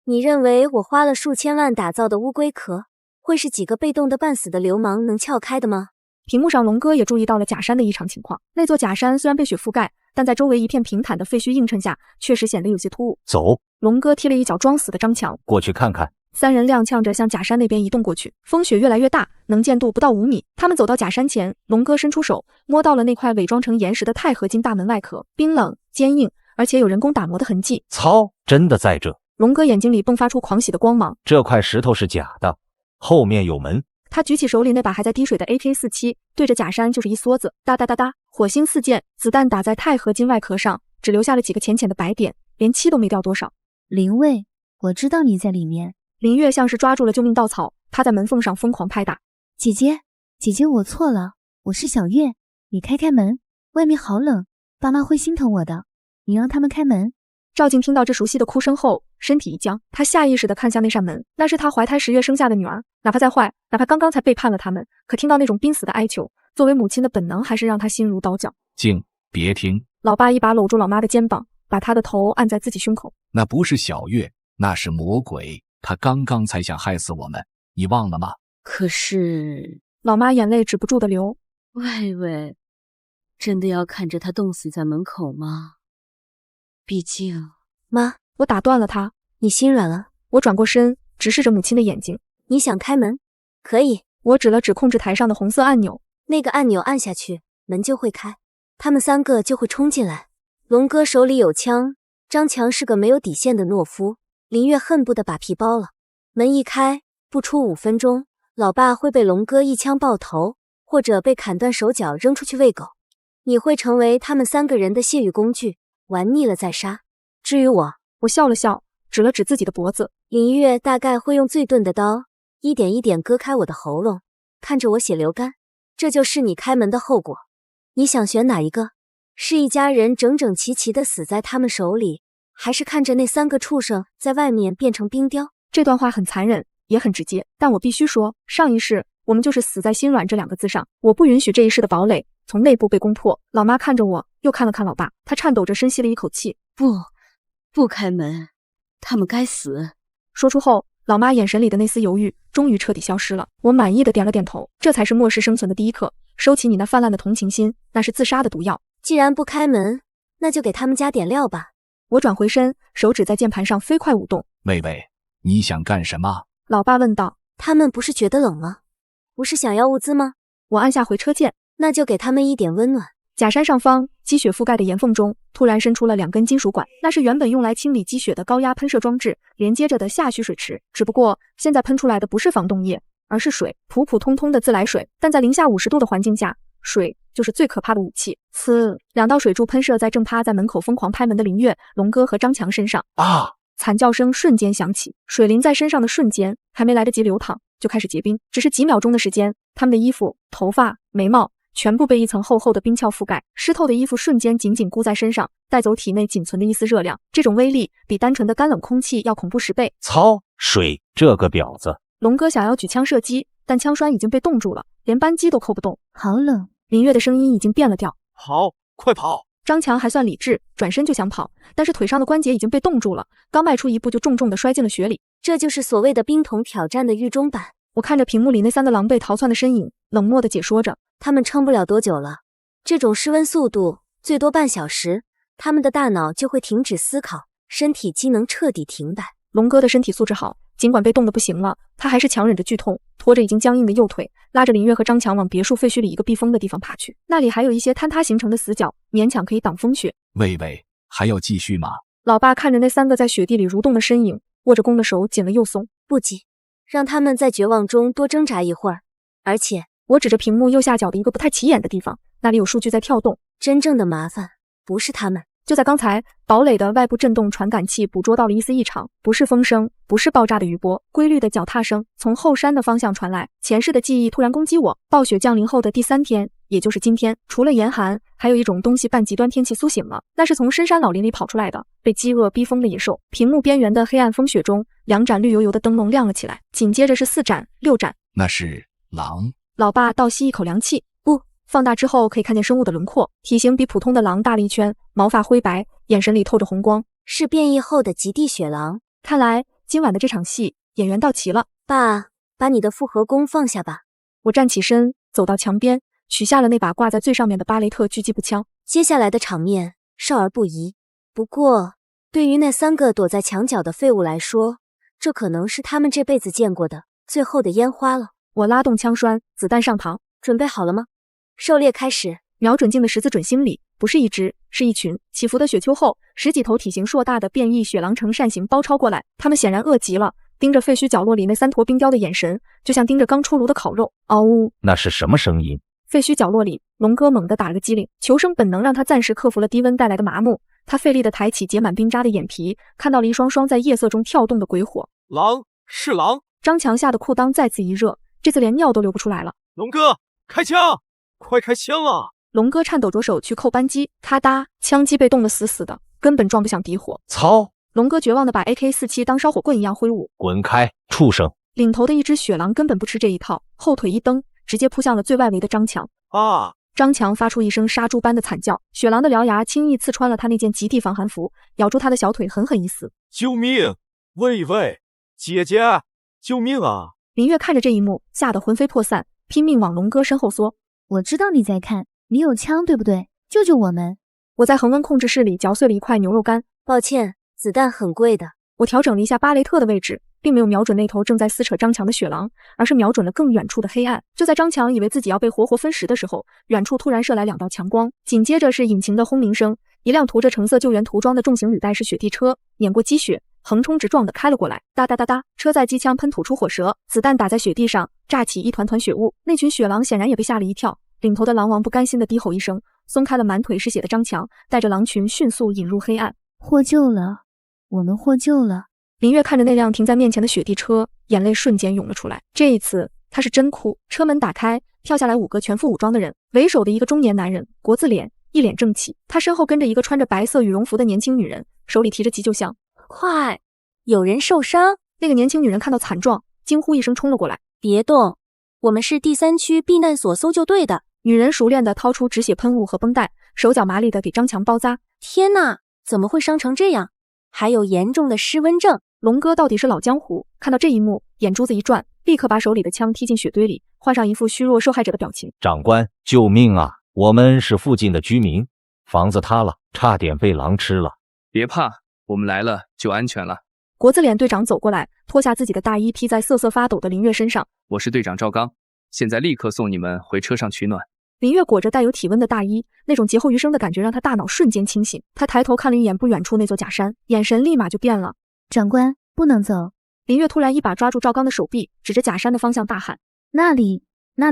你认为我花了数千万打造的乌龟壳，会是几个被冻得半死的流氓能撬开的吗？屏幕上龙哥也注意到了假山的异常情况，那座假山虽然被雪覆盖，但在周围一片平坦的废墟映衬下，确实显得有些突兀。走！龙哥踢了一脚装死的张强，过去看看。3人踉跄着向假山那边移动过去，风雪越来越大，能见度不到5米。他们走到假山前，龙哥伸出手，摸到了那块伪装成岩石的钛合金大门外壳，冰冷坚硬，而且有人工打磨的痕迹。操，真的在这！龙哥眼睛里迸发出狂喜的光芒，这块石头是假的，后面有门。他举起手里那把还在滴水的 AK-47，对着假山就是一梭子，哒哒哒哒，火星四溅，子弹打在钛合金外壳上，只留下了几个浅浅的白点，连漆都没掉多少。林卫，我知道你在里面。林月像是抓住了救命稻草，他在门缝上疯狂拍打。姐姐，我错了，我是小月，你开门，外面好冷，爸妈会心疼我的，你让他们开门。赵静听到这熟悉的哭声后，身体一僵，她下意识地看向那扇门，那是她怀胎10月生下的女儿，哪怕再坏，哪怕刚刚才背叛了他们，可听到那种濒死的哀求，作为母亲的本能还是让她心如刀绞。静，别听！老爸一把搂住老妈的肩膀，把她的头按在自己胸口。那不是小月，那是魔鬼，他刚刚才想害死我们，你忘了吗？可是……老妈眼泪止不住的流。喂，真的要看着他冻死在门口吗？毕竟……妈，我打断了他。你心软了？我转过身，直视着母亲的眼睛。你想开门？可以。我指了指控制台上的红色按钮，那个按钮按下去，门就会开，他们3个就会冲进来。龙哥手里有枪，张强是个没有底线的懦夫，林月恨不得把皮包了。门一开，不出5分钟，老爸会被龙哥一枪爆头，或者被砍断手脚扔出去喂狗。你会成为他们3个人的泄欲工具，玩腻了再杀。至于我笑了笑，指了指自己的脖子。尹月大概会用最钝的刀，一点一点割开我的喉咙，看着我血流干。这就是你开门的后果。你想选哪一个？是一家人整整齐齐地死在他们手里，还是看着那3个畜生在外面变成冰雕？这段话很残忍，也很直接，但我必须说，上一世我们就是死在心软这2个字上。我不允许这一世的堡垒从内部被攻破。老妈看着我，又看了看老爸，她颤抖着深吸了一口气。不开门，他们该死。说出后，老妈眼神里的那丝犹豫终于彻底消失了。我满意的点了点头，这才是末世生存的第一课。收起你那泛滥的同情心，那是自杀的毒药。既然不开门，那就给他们加点料吧。我转回身，手指在键盘上飞快舞动。魏魏，你想干什么？老爸问道。他们不是觉得冷吗？不是想要物资吗？我按下回车键。那就给他们一点温暖。假山上方积雪覆盖的岩缝中，突然伸出了2根金属管，那是原本用来清理积雪的高压喷射装置连接着的下蓄水池。只不过现在喷出来的不是防冻液，而是水，普普通通的自来水。但在零下50度的环境下，水就是最可怕的武器。呲，2道水柱喷射在正趴在门口疯狂拍门的林月、龙哥和张强身上。啊！惨叫声瞬间响起，水淋在身上的瞬间，还没来得及流淌，就开始结冰。只是几秒钟的时间，他们的衣服、头发、眉毛全部被一层厚厚的冰壳覆盖，湿透的衣服瞬间紧紧箍在身上，带走体内仅存的一丝热量。这种威力比单纯的干冷空气要恐怖10倍。操，水这个婊子！龙哥想要举枪射击，但枪栓已经被冻住了，连扳机都扣不动。好冷。林月的声音已经变了调。跑，快跑！张强还算理智，转身就想跑，但是腿上的关节已经被冻住了，刚迈出一步就重重地摔进了雪里。这就是所谓的冰桶挑战的狱中版。我看着屏幕里那3个狼狈逃窜的身影，冷漠地解说着。他们撑不了多久了，这种室温速度最多半小时，他们的大脑就会停止思考，身体机能彻底停摆。龙哥的身体素质好，尽管被冻得不行了，他还是强忍着剧痛，拖着已经僵硬的右腿，拉着林月和张强往别墅废墟里一个避风的地方爬去。那里还有一些坍塌形成的死角，勉强可以挡风雪。魏魏，还要继续吗？老爸看着那3个在雪地里蠕动的身影，握着弓的手紧了又松。不急，让他们在绝望中多挣扎一会儿。而且我指着屏幕右下角的一个不太起眼的地方，那里有数据在跳动。真正的麻烦不是他们。就在刚才，堡垒的外部震动传感器捕捉到了一丝异常，不是风声，不是爆炸的余波，规律的脚踏声从后山的方向传来。前世的记忆突然攻击我。暴雪降临后的第3天，也就是今天，除了严寒，还有一种东西伴极端天气苏醒了，那是从深山老林里跑出来的，被饥饿逼疯的野兽。屏幕边缘的黑暗风雪中，2盏绿油油的灯笼亮了起来，紧接着是4盏、6盏。那是狼。老爸倒吸一口凉气。不，放大之后可以看见生物的轮廓，体型比普通的狼大了一圈，毛发灰白，眼神里透着红光，是变异后的极地雪狼。看来今晚的这场戏演员到齐了。爸，把你的复合弓放下吧。我站起身，走到墙边，取下了那把挂在最上面的巴雷特狙击步枪。接下来的场面少儿不宜，不过对于那3个躲在墙角的废物来说，这可能是他们这辈子见过的最后的烟花了。我拉动枪栓，子弹上膛，准备好了吗？狩猎开始。瞄准镜的十字准星里，不是一只，是一群。起伏的雪丘后，10几头体型硕大的变异雪狼呈扇形包抄过来，他们显然饿极了，盯着废墟角落里那3坨冰雕的眼神，就像盯着刚出炉的烤肉。嗷呜！那是什么声音？废墟角落里，龙哥猛地打了个激灵，求生本能让他暂时克服了低温带来的麻木。他费力地抬起结满冰渣的眼皮，看到了一双双在夜色中跳动的鬼火。狼，是狼！张强吓得裤裆再次一热，这次连尿都流不出来了。龙哥，开枪！快开枪啊！龙哥颤抖着手去扣扳机，咔嗒，枪机被冻得死死的，根本装不响底火。操！龙哥绝望地把 AK47当烧火棍一样挥舞。滚开，畜生！领头的一只雪狼根本不吃这一套，后腿一蹬，直接扑向了最外围的张强。啊！张强发出一声杀猪般的惨叫，雪狼的獠牙轻易刺穿了他那件极地防寒服，咬住他的小腿狠狠一撕。救命！喂喂，姐姐，救命啊！林月看着这一幕，吓得魂飞魄散，拼命往龙哥身后缩。我知道你在看，你有枪对不对？救救我们！我在恒温控制室里嚼碎了一块牛肉干。抱歉，子弹很贵的。我调整了一下巴雷特的位置，并没有瞄准那头正在撕扯张强的雪狼，而是瞄准了更远处的黑暗。就在张强以为自己要被活活分食的时候，远处突然射来2道强光，紧接着是引擎的轰鸣声，一辆涂着橙色救援涂装的重型履带式雪地车碾过积雪，横冲直撞的开了过来，哒哒哒哒，车载机枪喷吐出火舌，子弹打在雪地上，炸起一团团血雾。那群雪狼显然也被吓了一跳，领头的狼王不甘心的低吼一声，松开了满腿是血的张强，带着狼群迅速引入黑暗。获救了，我们获救了。林月看着那辆停在面前的雪地车，眼泪瞬间涌了出来。这一次他是真哭。车门打开，跳下来5个全副武装的人，为首的一个中年男人，国字脸，一脸正气。他身后跟着一个穿着白色羽绒服的年轻女人，手里提着急救箱。快，有人受伤！那个年轻女人看到惨状，惊呼一声冲了过来。别动，我们是第3区避难所搜救队的。女人熟练地掏出止血喷雾和绷带，手脚麻利地给张强包扎。天哪，怎么会伤成这样？还有严重的失温症。龙哥到底是老江湖，看到这一幕，眼珠子一转，立刻把手里的枪踢进雪堆里，换上一副虚弱受害者的表情。长官，救命啊！我们是附近的居民，房子塌了，差点被狼吃了。别怕，我们来了就安全了。国字脸队长走过来，脱下自己的大衣披在瑟瑟发抖的林月身上。我是队长赵刚，现在立刻送你们回车上取暖。林月裹着带有体温的大衣，那种劫后余生的感觉让他大脑瞬间清醒。他抬头看了一眼不远处那座假山，眼神立马就变了。长官，不能走！林月突然一把抓住赵刚的手臂，指着假山的方向大喊：那里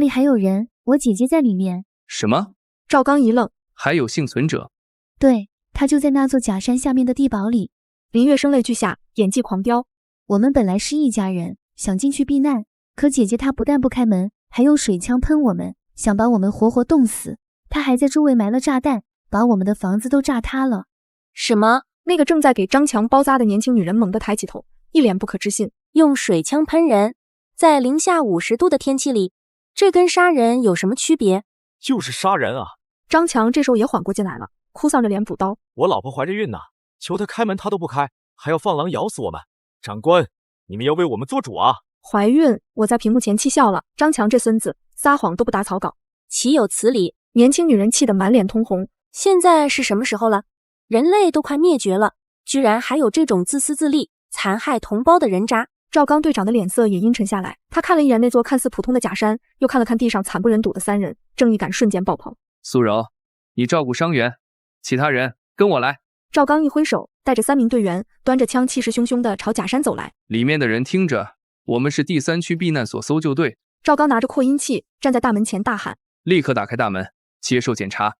还有人，我姐姐在里面。什么？赵刚一愣，还有幸存者？对，她就在那座假山下面的地堡里。林月声泪俱下，演技狂飙。我们本来是一家人，想进去避难，可姐姐她不但不开门，还用水枪喷我们，想把我们活活冻死。她还在周围埋了炸弹，把我们的房子都炸塌了。什么？那个正在给张强包扎的年轻女人猛地抬起头，一脸不可置信。用水枪喷人，在零下50度的天气里，这跟杀人有什么区别？就是杀人啊！张强这时候也缓过劲来了，哭丧着脸补刀：我老婆怀着孕呢，求他开门他都不开，还要放狼咬死我们。长官，你们要为我们做主啊！怀孕？我在屏幕前气笑了。张强这孙子撒谎都不打草稿，岂有此理！年轻女人气得满脸通红。现在是什么时候了？人类都快灭绝了，居然还有这种自私自利、残害同胞的人渣！赵刚队长的脸色也阴沉下来，他看了一眼那座看似普通的假山，又看了看地上惨不忍睹的3人，正义感瞬间爆棚。苏柔，你照顾伤员，其他人跟我来。赵刚一挥手，带着3名队员端着枪，气势汹汹地朝假山走来。里面的人听着，我们是第3区避难所搜救队。赵刚拿着扩音器站在大门前大喊：立刻打开大门，接受检查。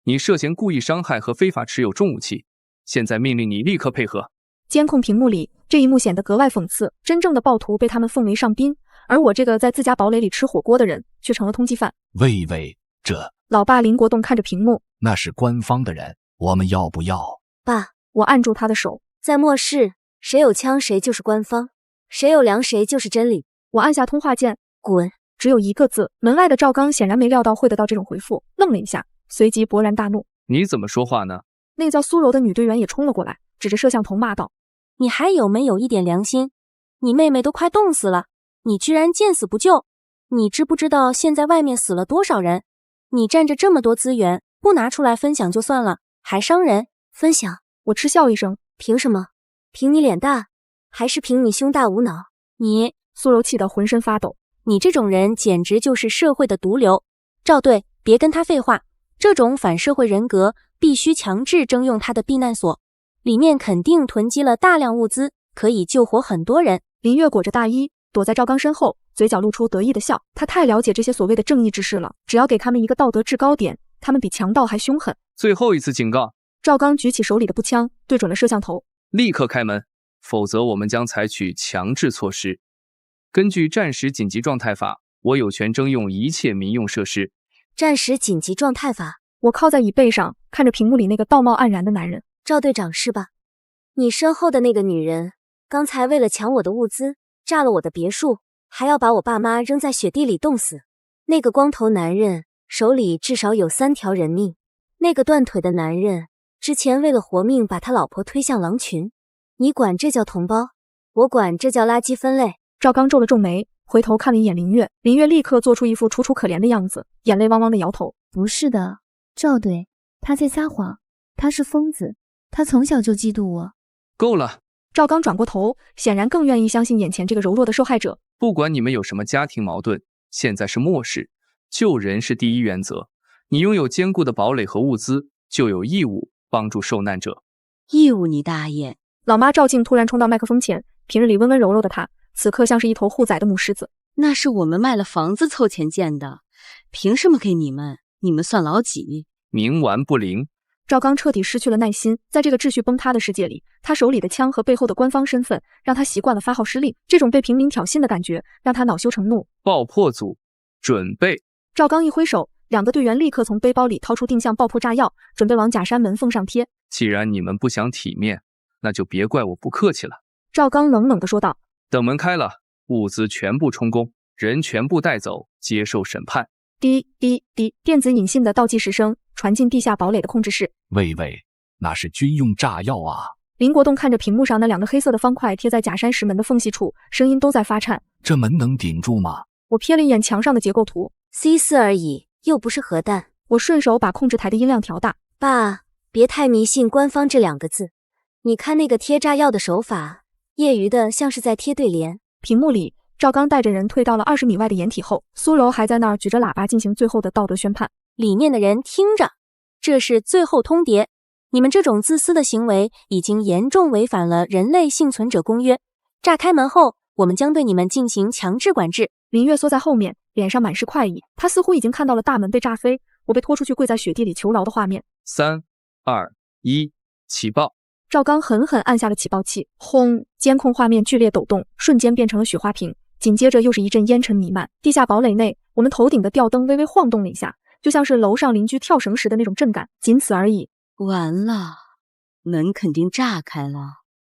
你涉嫌故意伤害和非法持有重武器，现在命令你立刻配合。监控屏幕里这一幕显得格外讽刺，真正的暴徒被他们奉为上宾，而我这个在自家堡垒里吃火锅的人却成了通缉犯。喂，这……老爸林国栋看着屏幕，那是官方的人，我们要不要？爸，我按住他的手，在末世，谁有枪谁就是官方，谁有粮谁就是真理。我按下通话键，滚！只有1个字。门外的赵刚显然没料到会得到这种回复，愣了一下，随即勃然大怒。你怎么说话呢？那个叫苏柔的女队员也冲了过来，指着摄像头骂道：你还有没有一点良心？你妹妹都快冻死了，你居然见死不救！你知不知道现在外面死了多少人？你占着这么多资源，不拿出来分享就算了，还伤人！分享？我嗤笑一声，凭什么？凭你脸大，还是凭你胸大无脑？你……苏柔气得浑身发抖。你这种人简直就是社会的毒瘤！赵队，别跟他废话，这种反社会人格必须强制征用他的避难所，里面肯定囤积了大量物资，可以救活很多人。林月裹着大衣躲在赵刚身后，嘴角露出得意的笑。他太了解这些所谓的正义之士了，只要给他们一个道德制高点，他们比强盗还凶狠。最后一次警告！赵刚举起手里的步枪，对准了摄像头，立刻开门，否则我们将采取强制措施。根据战时紧急状态法，我有权征用一切民用设施。战时紧急状态法？我靠在椅背上，看着屏幕里那个道貌岸然的男人。赵队长是吧？你身后的那个女人，刚才为了抢我的物资，炸了我的别墅，还要把我爸妈扔在雪地里冻死。那个光头男人手里至少有3条人命。那个断腿的男人之前为了活命把他老婆推向狼群。你管这叫同胞？我管这叫垃圾分类。赵刚皱了皱眉，回头看了一眼林月，林月立刻做出一副楚楚可怜的样子，眼泪汪汪的摇头。不是的，赵队，他在撒谎，他是疯子，他从小就嫉妒我。够了！赵刚转过头，显然更愿意相信眼前这个柔弱的受害者。不管你们有什么家庭矛盾，现在是末世，救人是第一原则。你拥有坚固的堡垒和物资，就有义务帮助受难者。义务你大爷！老妈赵静突然冲到麦克风前，平日里温温柔柔的她，此刻像是一头护崽的母狮子。那是我们卖了房子凑钱建的，凭什么给你们？你们算老几？冥顽不灵。赵刚彻底失去了耐心，在这个秩序崩塌的世界里，他手里的枪和背后的官方身份，让他习惯了发号施令。这种被平民挑衅的感觉，让他恼羞成怒。爆破组，准备！赵刚一挥手，2个队员立刻从背包里掏出定向爆破炸药，准备往假山门缝上贴。既然你们不想体面，那就别怪我不客气了。赵刚冷冷地说道。等门开了，物资全部充公，人全部带走，接受审判。滴滴滴，电子引信的倒计时声传进地下堡垒的控制室。喂，那是军用炸药啊！林国栋看着屏幕上那2个黑色的方块贴在假山石门的缝隙处，声音都在发颤。这门能顶住吗？我瞥了一眼墙上的结构图 ，C4 而已，又不是核弹。我顺手把控制台的音量调大。爸，别太迷信官方这2个字。你看那个贴炸药的手法，业余的像是在贴对联。屏幕里，赵刚带着人退到了20米外的掩体后，苏柔还在那儿举着喇叭进行最后的道德宣判。里面的人听着，这是最后通牒。你们这种自私的行为已经严重违反了人类幸存者公约。炸开门后，我们将对你们进行强制管制。林月缩在后面，脸上满是快意。他似乎已经看到了大门被炸飞，我被拖出去跪在雪地里求饶的画面。3、2、1，起爆！赵刚狠狠按下了起爆器，轰！监控画面剧烈抖动，瞬间变成了雪花屏。紧接着又是一阵烟尘弥漫。地下堡垒内，我们头顶的吊灯微微晃动了一下，就像是楼上邻居跳绳时的那种震感，仅此而已。完了，门肯定炸开了。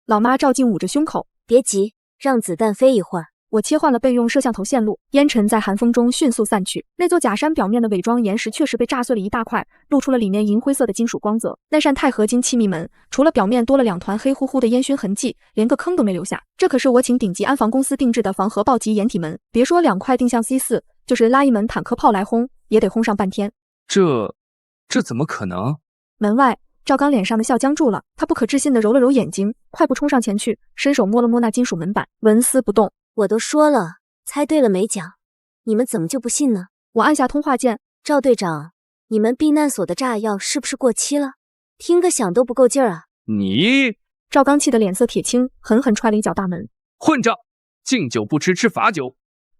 老妈赵静捂着胸口，别急，让子弹飞一会儿。我切换了备用摄像头线路，烟尘在寒风中迅速散去。那座假山表面的伪装岩石确实被炸碎了一大块，露出了里面银灰色的金属光泽。那扇钛合金气密门，除了表面多了2团黑乎乎的烟熏痕迹，连个坑都没留下。这可是我请顶级安防公司定制的防核爆级掩体门，别说2块定向 C4，就是拉一门坦克炮来轰，也得轰上半天。这怎么可能？门外，赵刚脸上的笑僵住了，他不可置信地揉了揉眼睛，快步冲上前去，伸手摸了摸那金属门板，纹丝不动。我都说了，猜对了没奖，你们怎么就不信呢？我按下通话键，赵队长，你们避难所的炸药是不是过期了？听个响都不够劲儿啊！你……赵刚气得脸色铁青，狠狠踹了一脚大门。混账！敬酒不吃吃罚酒。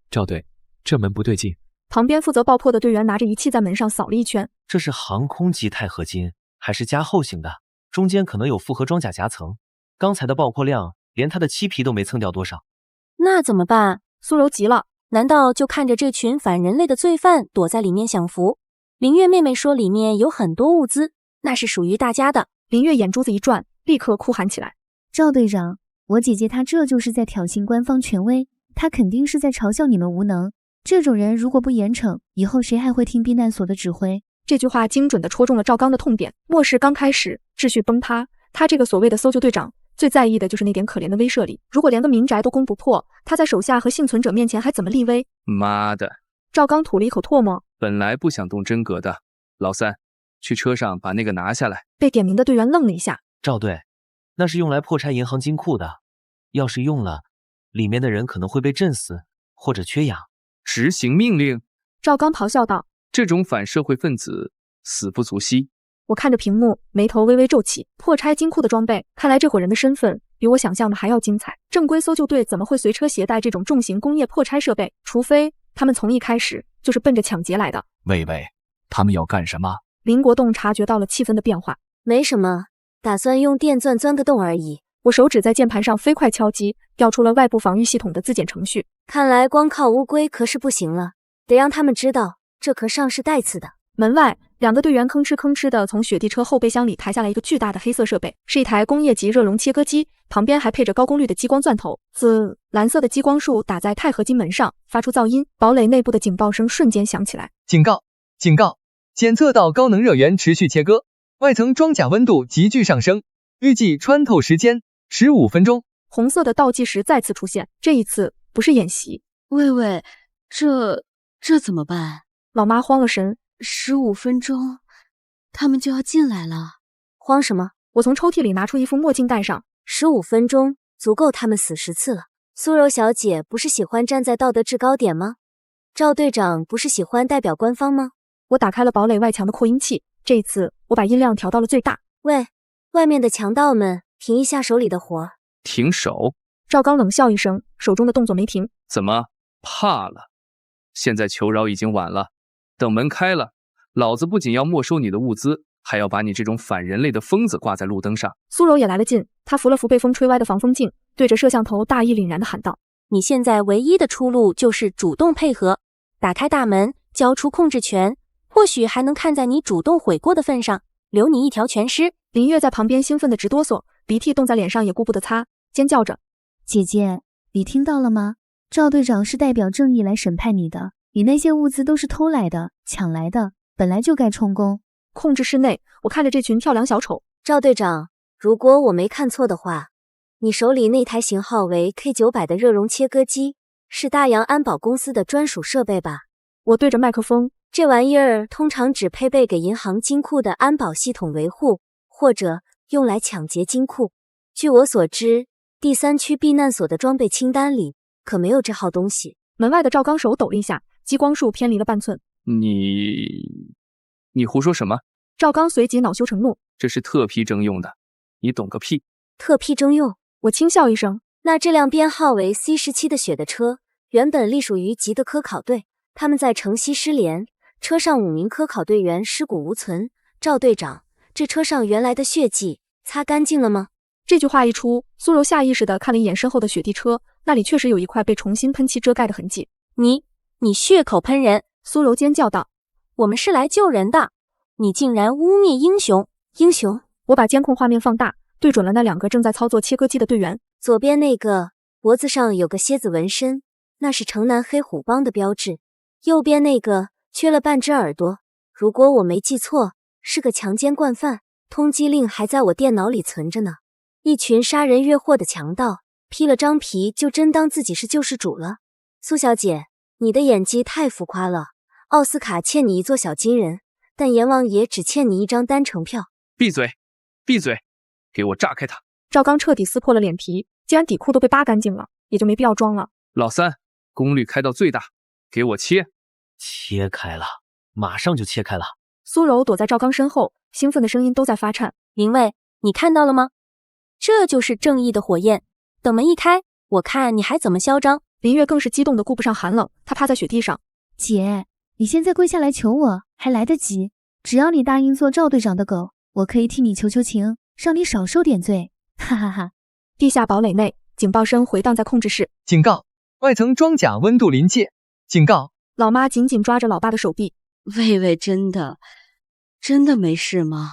赵队，这门不对劲。旁边负责爆破的队员拿着仪器在门上扫了一圈。这是航空级钛合金，还是加厚型的？中间可能有复合装甲夹层。刚才的爆破量，连它的漆皮都没蹭掉多少。那怎么办？苏柔急了，难道就看着这群反人类的罪犯躲在里面享福？林月妹妹说里面有很多物资，那是属于大家的。林月眼珠子一转，立刻哭喊起来。赵队长，我姐姐她这就是在挑衅官方权威，她肯定是在嘲笑你们无能。这种人如果不严惩，以后谁还会听避难所的指挥？这句话精准地戳中了赵刚的痛点。末世刚开始，秩序崩塌，他这个所谓的搜救队长最在意的就是那点可怜的威慑力。如果连个民宅都攻不破，他在手下和幸存者面前还怎么立威？妈的！赵刚吐了一口唾沫。本来不想动真格的，老三，去车上把那个拿下来。被点名的队员愣了一下。赵队，那是用来破拆银行金库的，要是用了，里面的人可能会被震死或者缺氧。执行命令！赵刚咆哮道。这种反社会分子死不足惜。我看着屏幕，眉头微微皱起。破拆金库的装备，看来这伙人的身份比我想象的还要精彩。正规搜救队怎么会随车携带这种重型工业破拆设备？除非他们从一开始就是奔着抢劫来的。喂，他们要干什么？林国栋察觉到了气氛的变化。没什么，打算用电钻钻个洞而已。我手指在键盘上飞快敲击，调出了外部防御系统的自检程序。看来光靠乌龟壳是不行了，得让他们知道这壳上是带刺的。门外，2个队员吭哧吭哧地从雪地车后备箱里抬下来一个巨大的黑色设备，是一台工业级热熔切割机，旁边还配着高功率的激光钻头。蓝色的激光束打在钛合金门上，发出噪音。堡垒内部的警报声瞬间响起来。警告！警告！检测到高能热源持续切割，外层装甲温度急剧上升，预计穿透时间15分钟。红色的倒计时再次出现，这一次不是演习。喂，这怎么办？老妈慌了神。15分钟，他们就要进来了。慌什么？我从抽屉里拿出一副墨镜戴上。15分钟足够他们死10次了。苏柔小姐不是喜欢站在道德制高点吗？赵队长不是喜欢代表官方吗？我打开了堡垒外墙的扩音器，这一次我把音量调到了最大。喂，外面的强盗们停一下手里的活。停手！赵刚冷笑一声，手中的动作没停。怎么怕了？现在求饶已经晚了，等门开了，老子不仅要没收你的物资，还要把你这种反人类的疯子挂在路灯上。苏柔也来了劲，她扶了扶被风吹歪的防风镜，对着摄像头大义凛然地喊道：你现在唯一的出路就是主动配合，打开大门，交出控制权，或许还能看在你主动悔过的份上，留你一条全尸。林月在旁边兴奋得直哆嗦，鼻涕冻在脸上也顾不得擦，尖叫着：姐姐，你听到了吗？赵队长是代表正义来审判你的，你那些物资都是偷来的、抢来的，本来就该充公。控制室内，我看着这群跳梁小丑。赵队长，如果我没看错的话，你手里那台型号为 K900 的热熔切割机是大洋安保公司的专属设备吧？我对着麦克风，这玩意儿通常只配备给银行金库的安保系统维护，或者用来抢劫金库。据我所知，第3区避难所的装备清单里可没有这号东西。门外的赵刚手抖了一下，激光束偏离了半寸。你胡说什么？赵刚随即恼羞成怒，这是特批征用的，你懂个屁！特批征用？我轻笑一声。那这辆编号为 C17的雪的车，原本隶属于吉的科考队，他们在城西失联，车上5名科考队员尸骨无存。赵队长，这车上原来的血迹擦干净了吗？这句话一出，苏柔下意识地看了一眼身后的雪地车，那里确实有一块被重新喷漆遮盖的痕迹。你血口喷人！苏柔尖叫道：我们是来救人的，你竟然污蔑英雄！英雄！我把监控画面放大，对准了那2个正在操作切割机的队员。左边那个脖子上有个蝎子纹身，那是城南黑虎帮的标志。右边那个缺了半只耳朵，如果我没记错，是个强奸惯犯，通缉令还在我电脑里存着呢。一群杀人越货的强盗，披了张皮就真当自己是救世主了。苏小姐，你的演技太浮夸了，奥斯卡欠你一座小金人，但阎王爷只欠你一张单程票。闭嘴！闭嘴！给我炸开他！赵刚彻底撕破了脸皮，既然底裤都被扒干净了，也就没必要装了。老三，功率开到最大，给我切！切开了，马上就切开了。苏柔躲在赵刚身后，兴奋的声音都在发颤。林卫，你看到了吗？这就是正义的火焰。等门一开，我看你还怎么嚣张。林月更是激动的顾不上寒冷，她趴在雪地上。姐，你现在跪下来求我还来得及，只要你答应做赵队长的狗，我可以替你求求情，让你少受点罪，哈哈哈。地下堡垒内，警报声回荡在控制室。警告，外层装甲温度临界。警告。老妈紧紧抓着老爸的手臂。魏魏，真的没事吗？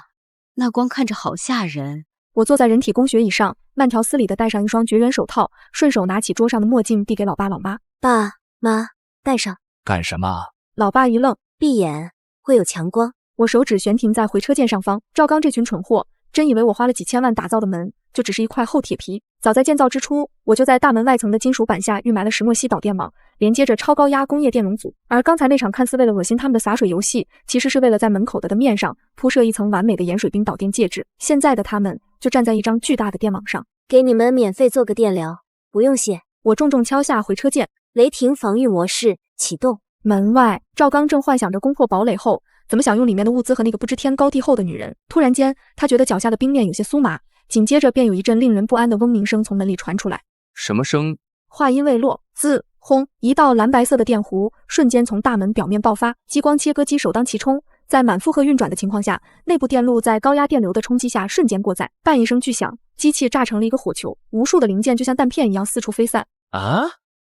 那光看着好吓人。我坐在人体工学椅上，慢条斯理地戴上一双绝缘手套，顺手拿起桌上的墨镜递给老爸老妈。爸妈，戴上。干什么？老爸一愣，闭眼，会有强光。我手指悬停在回车键上方。赵刚这群蠢货，真以为我花了几千万打造的门就只是一块厚铁皮？早在建造之初，我就在大门外层的金属板下预埋了石墨烯导电网，连接着超高压工业电容组。而刚才那场看似为了恶心他们的洒水游戏，其实是为了在门口的面上铺设一层完美的盐水冰导电介质。现在的他们就站在一张巨大的电网上。给你们免费做个电疗，不用谢。我重重敲下回车键，雷霆防御模式启动。门外，赵刚正幻想着攻破堡垒后怎么享用里面的物资和那个不知天高地厚的女人。突然间，他觉得脚下的冰面有些酥麻，紧接着便有一阵令人不安的嗡鸣声从门里传出来。什么声？话音未落，自轰，一道蓝白色的电弧瞬间从大门表面爆发，激光切割机首当其冲，在满负荷运转的情况下，内部电路在高压电流的冲击下瞬间过载，伴一声巨响，机器炸成了一个火球，无数的零件就像弹片一样四处飞散。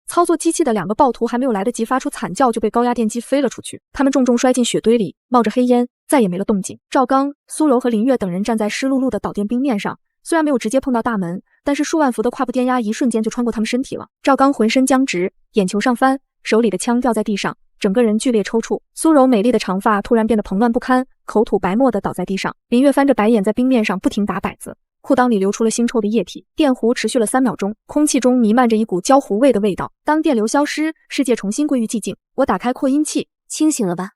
操作机器的2个暴徒还没有来得及发出惨叫，就被高压电机飞了出去，他们重重摔进雪堆里，冒着黑烟，再也没了动静。赵刚、苏柔和林月等人站在湿漉漉的导电冰面上，虽然没有直接碰到大门，但是数万伏的跨步电压一瞬间就穿过他们身体了。赵刚浑身僵直，眼球上翻，手里的枪掉在地上，整个人剧烈抽搐。苏柔美丽的长发突然变得蓬乱不堪，口吐白沫的倒在地上。林月翻着白眼在冰面上不停打摆子，裤裆里流出了腥臭的液体。电弧持续了3秒钟，空气中弥漫着一股焦糊味的味道。当电流消失，世界重新归于寂静。我打开扩音器，清醒了吧？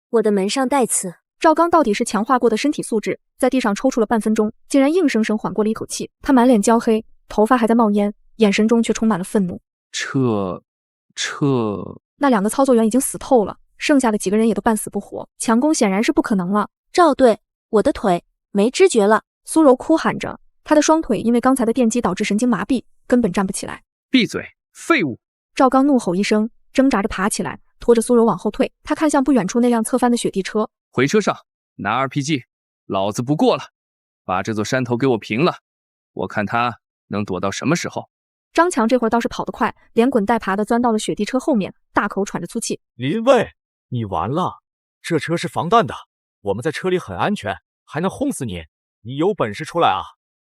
我的门上带刺。赵刚到底是强化过的身体素质，在地上抽搐了半分钟，竟然硬生生缓过了一口气。他满脸焦黑，头发还在冒烟，眼神中却充满了愤怒。撤！那2个操作员已经死透了，剩下的几个人也都半死不活，强攻显然是不可能了。赵队，我的腿没知觉了。苏柔哭喊着，他的双腿因为刚才的电击导致神经麻痹，根本站不起来。闭嘴，废物！赵刚怒吼一声，挣扎着爬起来，拖着苏柔往后退。他看向不远处那辆侧翻的雪地车，回车上，拿 RPG， 老子不过了，把这座山头给我平了，我看他能躲到什么时候。张强这会儿倒是跑得快，连滚带爬的钻到了雪地车后面，大口喘着粗气。林卫，你完了，这车是防弹的，我们在车里很安全，还能轰死你，你有本事出来啊，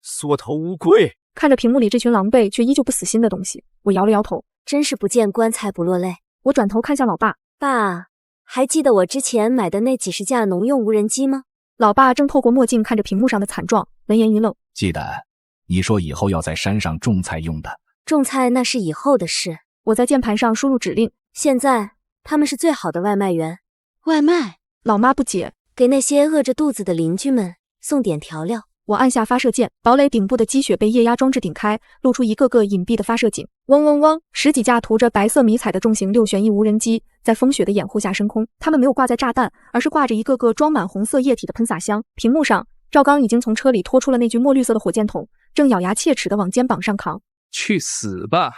缩头乌龟！看着屏幕里这群狼狈却依旧不死心的东西，我摇了摇头，真是不见棺材不落泪。我转头看向老爸，爸，还记得我之前买的那几十架农用无人机吗？老爸正透过墨镜看着屏幕上的惨状，闻言一愣，记得，你说以后要在山上种菜用的。种菜那是以后的事。我在键盘上输入指令，现在他们是最好的外卖员。外卖？老妈不解，给那些饿着肚子的邻居们送点调料。我按下发射键，堡垒顶部的积雪被液压装置顶开，露出一个个隐蔽的发射井。嗡嗡嗡，十几架涂着白色迷彩的重型6旋翼无人机在风雪的掩护下升空。它们没有挂在炸弹，而是挂着一个个装满红色液体的喷洒箱。屏幕上，赵刚已经从车里拖出了那具墨绿色的火箭筒，正咬牙切齿地往肩膀上扛。去死吧，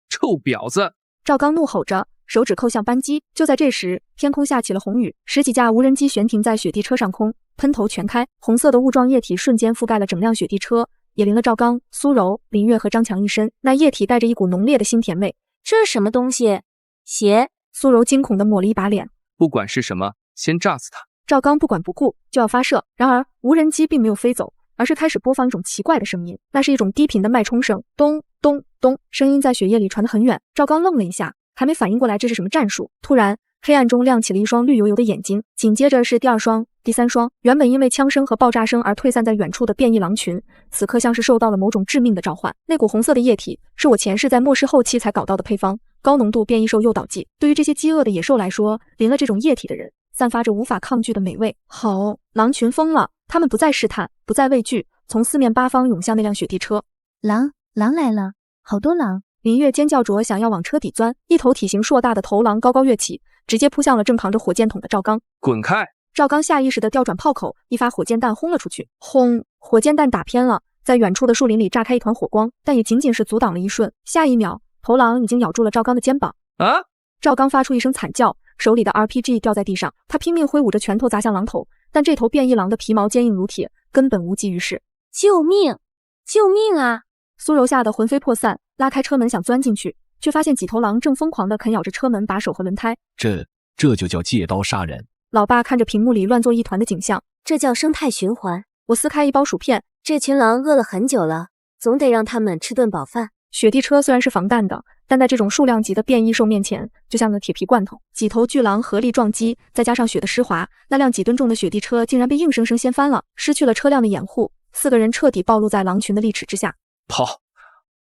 臭婊子！赵刚怒吼着，手指扣向扳机。就在这时，天空下起了红雨，十几架无人机悬停在雪地车上空，喷头全开，红色的雾状液体瞬间覆盖了整辆雪地车，也淋了赵刚、苏柔、林月和张强一身。那液体带着一股浓烈的腥甜味。这是什么东西？血！苏柔惊恐地抹了一把脸。不管是什么，先炸死他！赵刚不管不顾，就要发射。然而，无人机并没有飞走，而是开始播放一种奇怪的声音，那是一种低频的脉冲声，咚咚咚，声音在雪夜里传得很远。赵刚愣了一下，还没反应过来这是什么战术。突然，黑暗中亮起了一双绿油油的眼睛，紧接着是第二双、第三双。原本因为枪声和爆炸声而退散在远处的变异狼群，此刻像是受到了某种致命的召唤。那股红色的液体是我前世在末世后期才搞到的配方，高浓度变异兽诱导剂。对于这些饥饿的野兽来说，淋了这种液体的人散发着无法抗拒的美味。好，狼群疯了，他们不再试探，不再畏惧，从四面八方涌向那辆雪地车。狼来了，好多狼！林月尖叫着想要往车底钻，一头体型硕大的头狼高高跃起，直接扑向了正扛着火箭筒的赵刚。滚开！赵刚下意识地调转炮口，一发火箭弹轰了出去。轰！火箭弹打偏了，在远处的树林里炸开一团火光，但也仅仅是阻挡了一瞬。下一秒，头狼已经咬住了赵刚的肩膀。啊！赵刚发出一声惨叫，手里的 RPG 掉在地上，他拼命挥舞着拳头砸向狼头，但这头变异狼的皮毛坚硬如铁，根本无济于事。救命！救命啊！苏柔吓得魂飞魄散，拉开车门想钻进去，却发现几头狼正疯狂地啃咬着车门把手和轮胎。这就叫借刀杀人。老爸看着屏幕里乱作一团的景象，这叫生态循环。我撕开一包薯片，这群狼饿了很久了，总得让他们吃顿饱饭。雪地车虽然是防弹的，但在这种数量级的变异兽面前，就像个铁皮罐头。几头巨狼合力撞击，再加上雪的湿滑，那辆几吨重的雪地车竟然被硬生生掀翻了，失去了车辆的掩护，4个人彻底暴露在狼群的利齿之下。跑，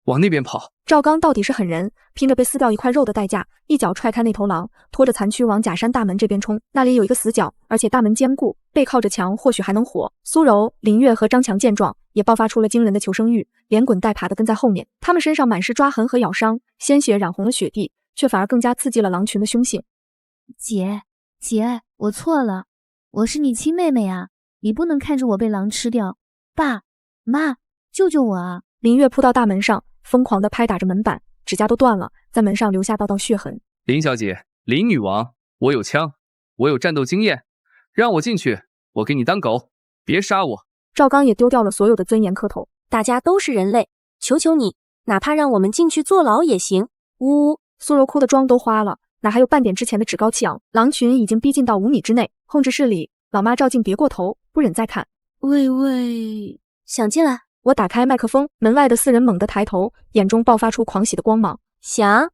往那边跑！赵刚到底是狠人，拼着被撕掉一块肉的代价，一脚踹开那头狼，拖着残躯往假山大门这边冲。那里有一个死角，而且大门坚固，背靠着墙或许还能活。苏柔、林月和张强见状，也爆发出了惊人的求生欲，连滚带爬的跟在后面。他们身上满是抓痕和咬伤，鲜血染红了雪地，却反而更加刺激了狼群的凶性。姐，我错了，我是你亲妹妹啊，你不能看着我被狼吃掉。爸妈，救救我啊！林月扑到大门上，疯狂地拍打着门板，指甲都断了，在门上留下道道血痕。林小姐，林女王，我有枪，我有战斗经验，让我进去，我给你当狗，别杀我。赵刚也丢掉了所有的尊严磕头，大家都是人类，求求你，哪怕让我们进去坐牢也行。呜！苏柔哭的妆都花了，哪还有半点之前的趾高气昂？狼群已经逼近到5米之内，控制室里，老妈赵静别过头，不忍再看。喂，想进来？我打开麦克风，门外的4人猛地抬头，眼中爆发出狂喜的光芒。想，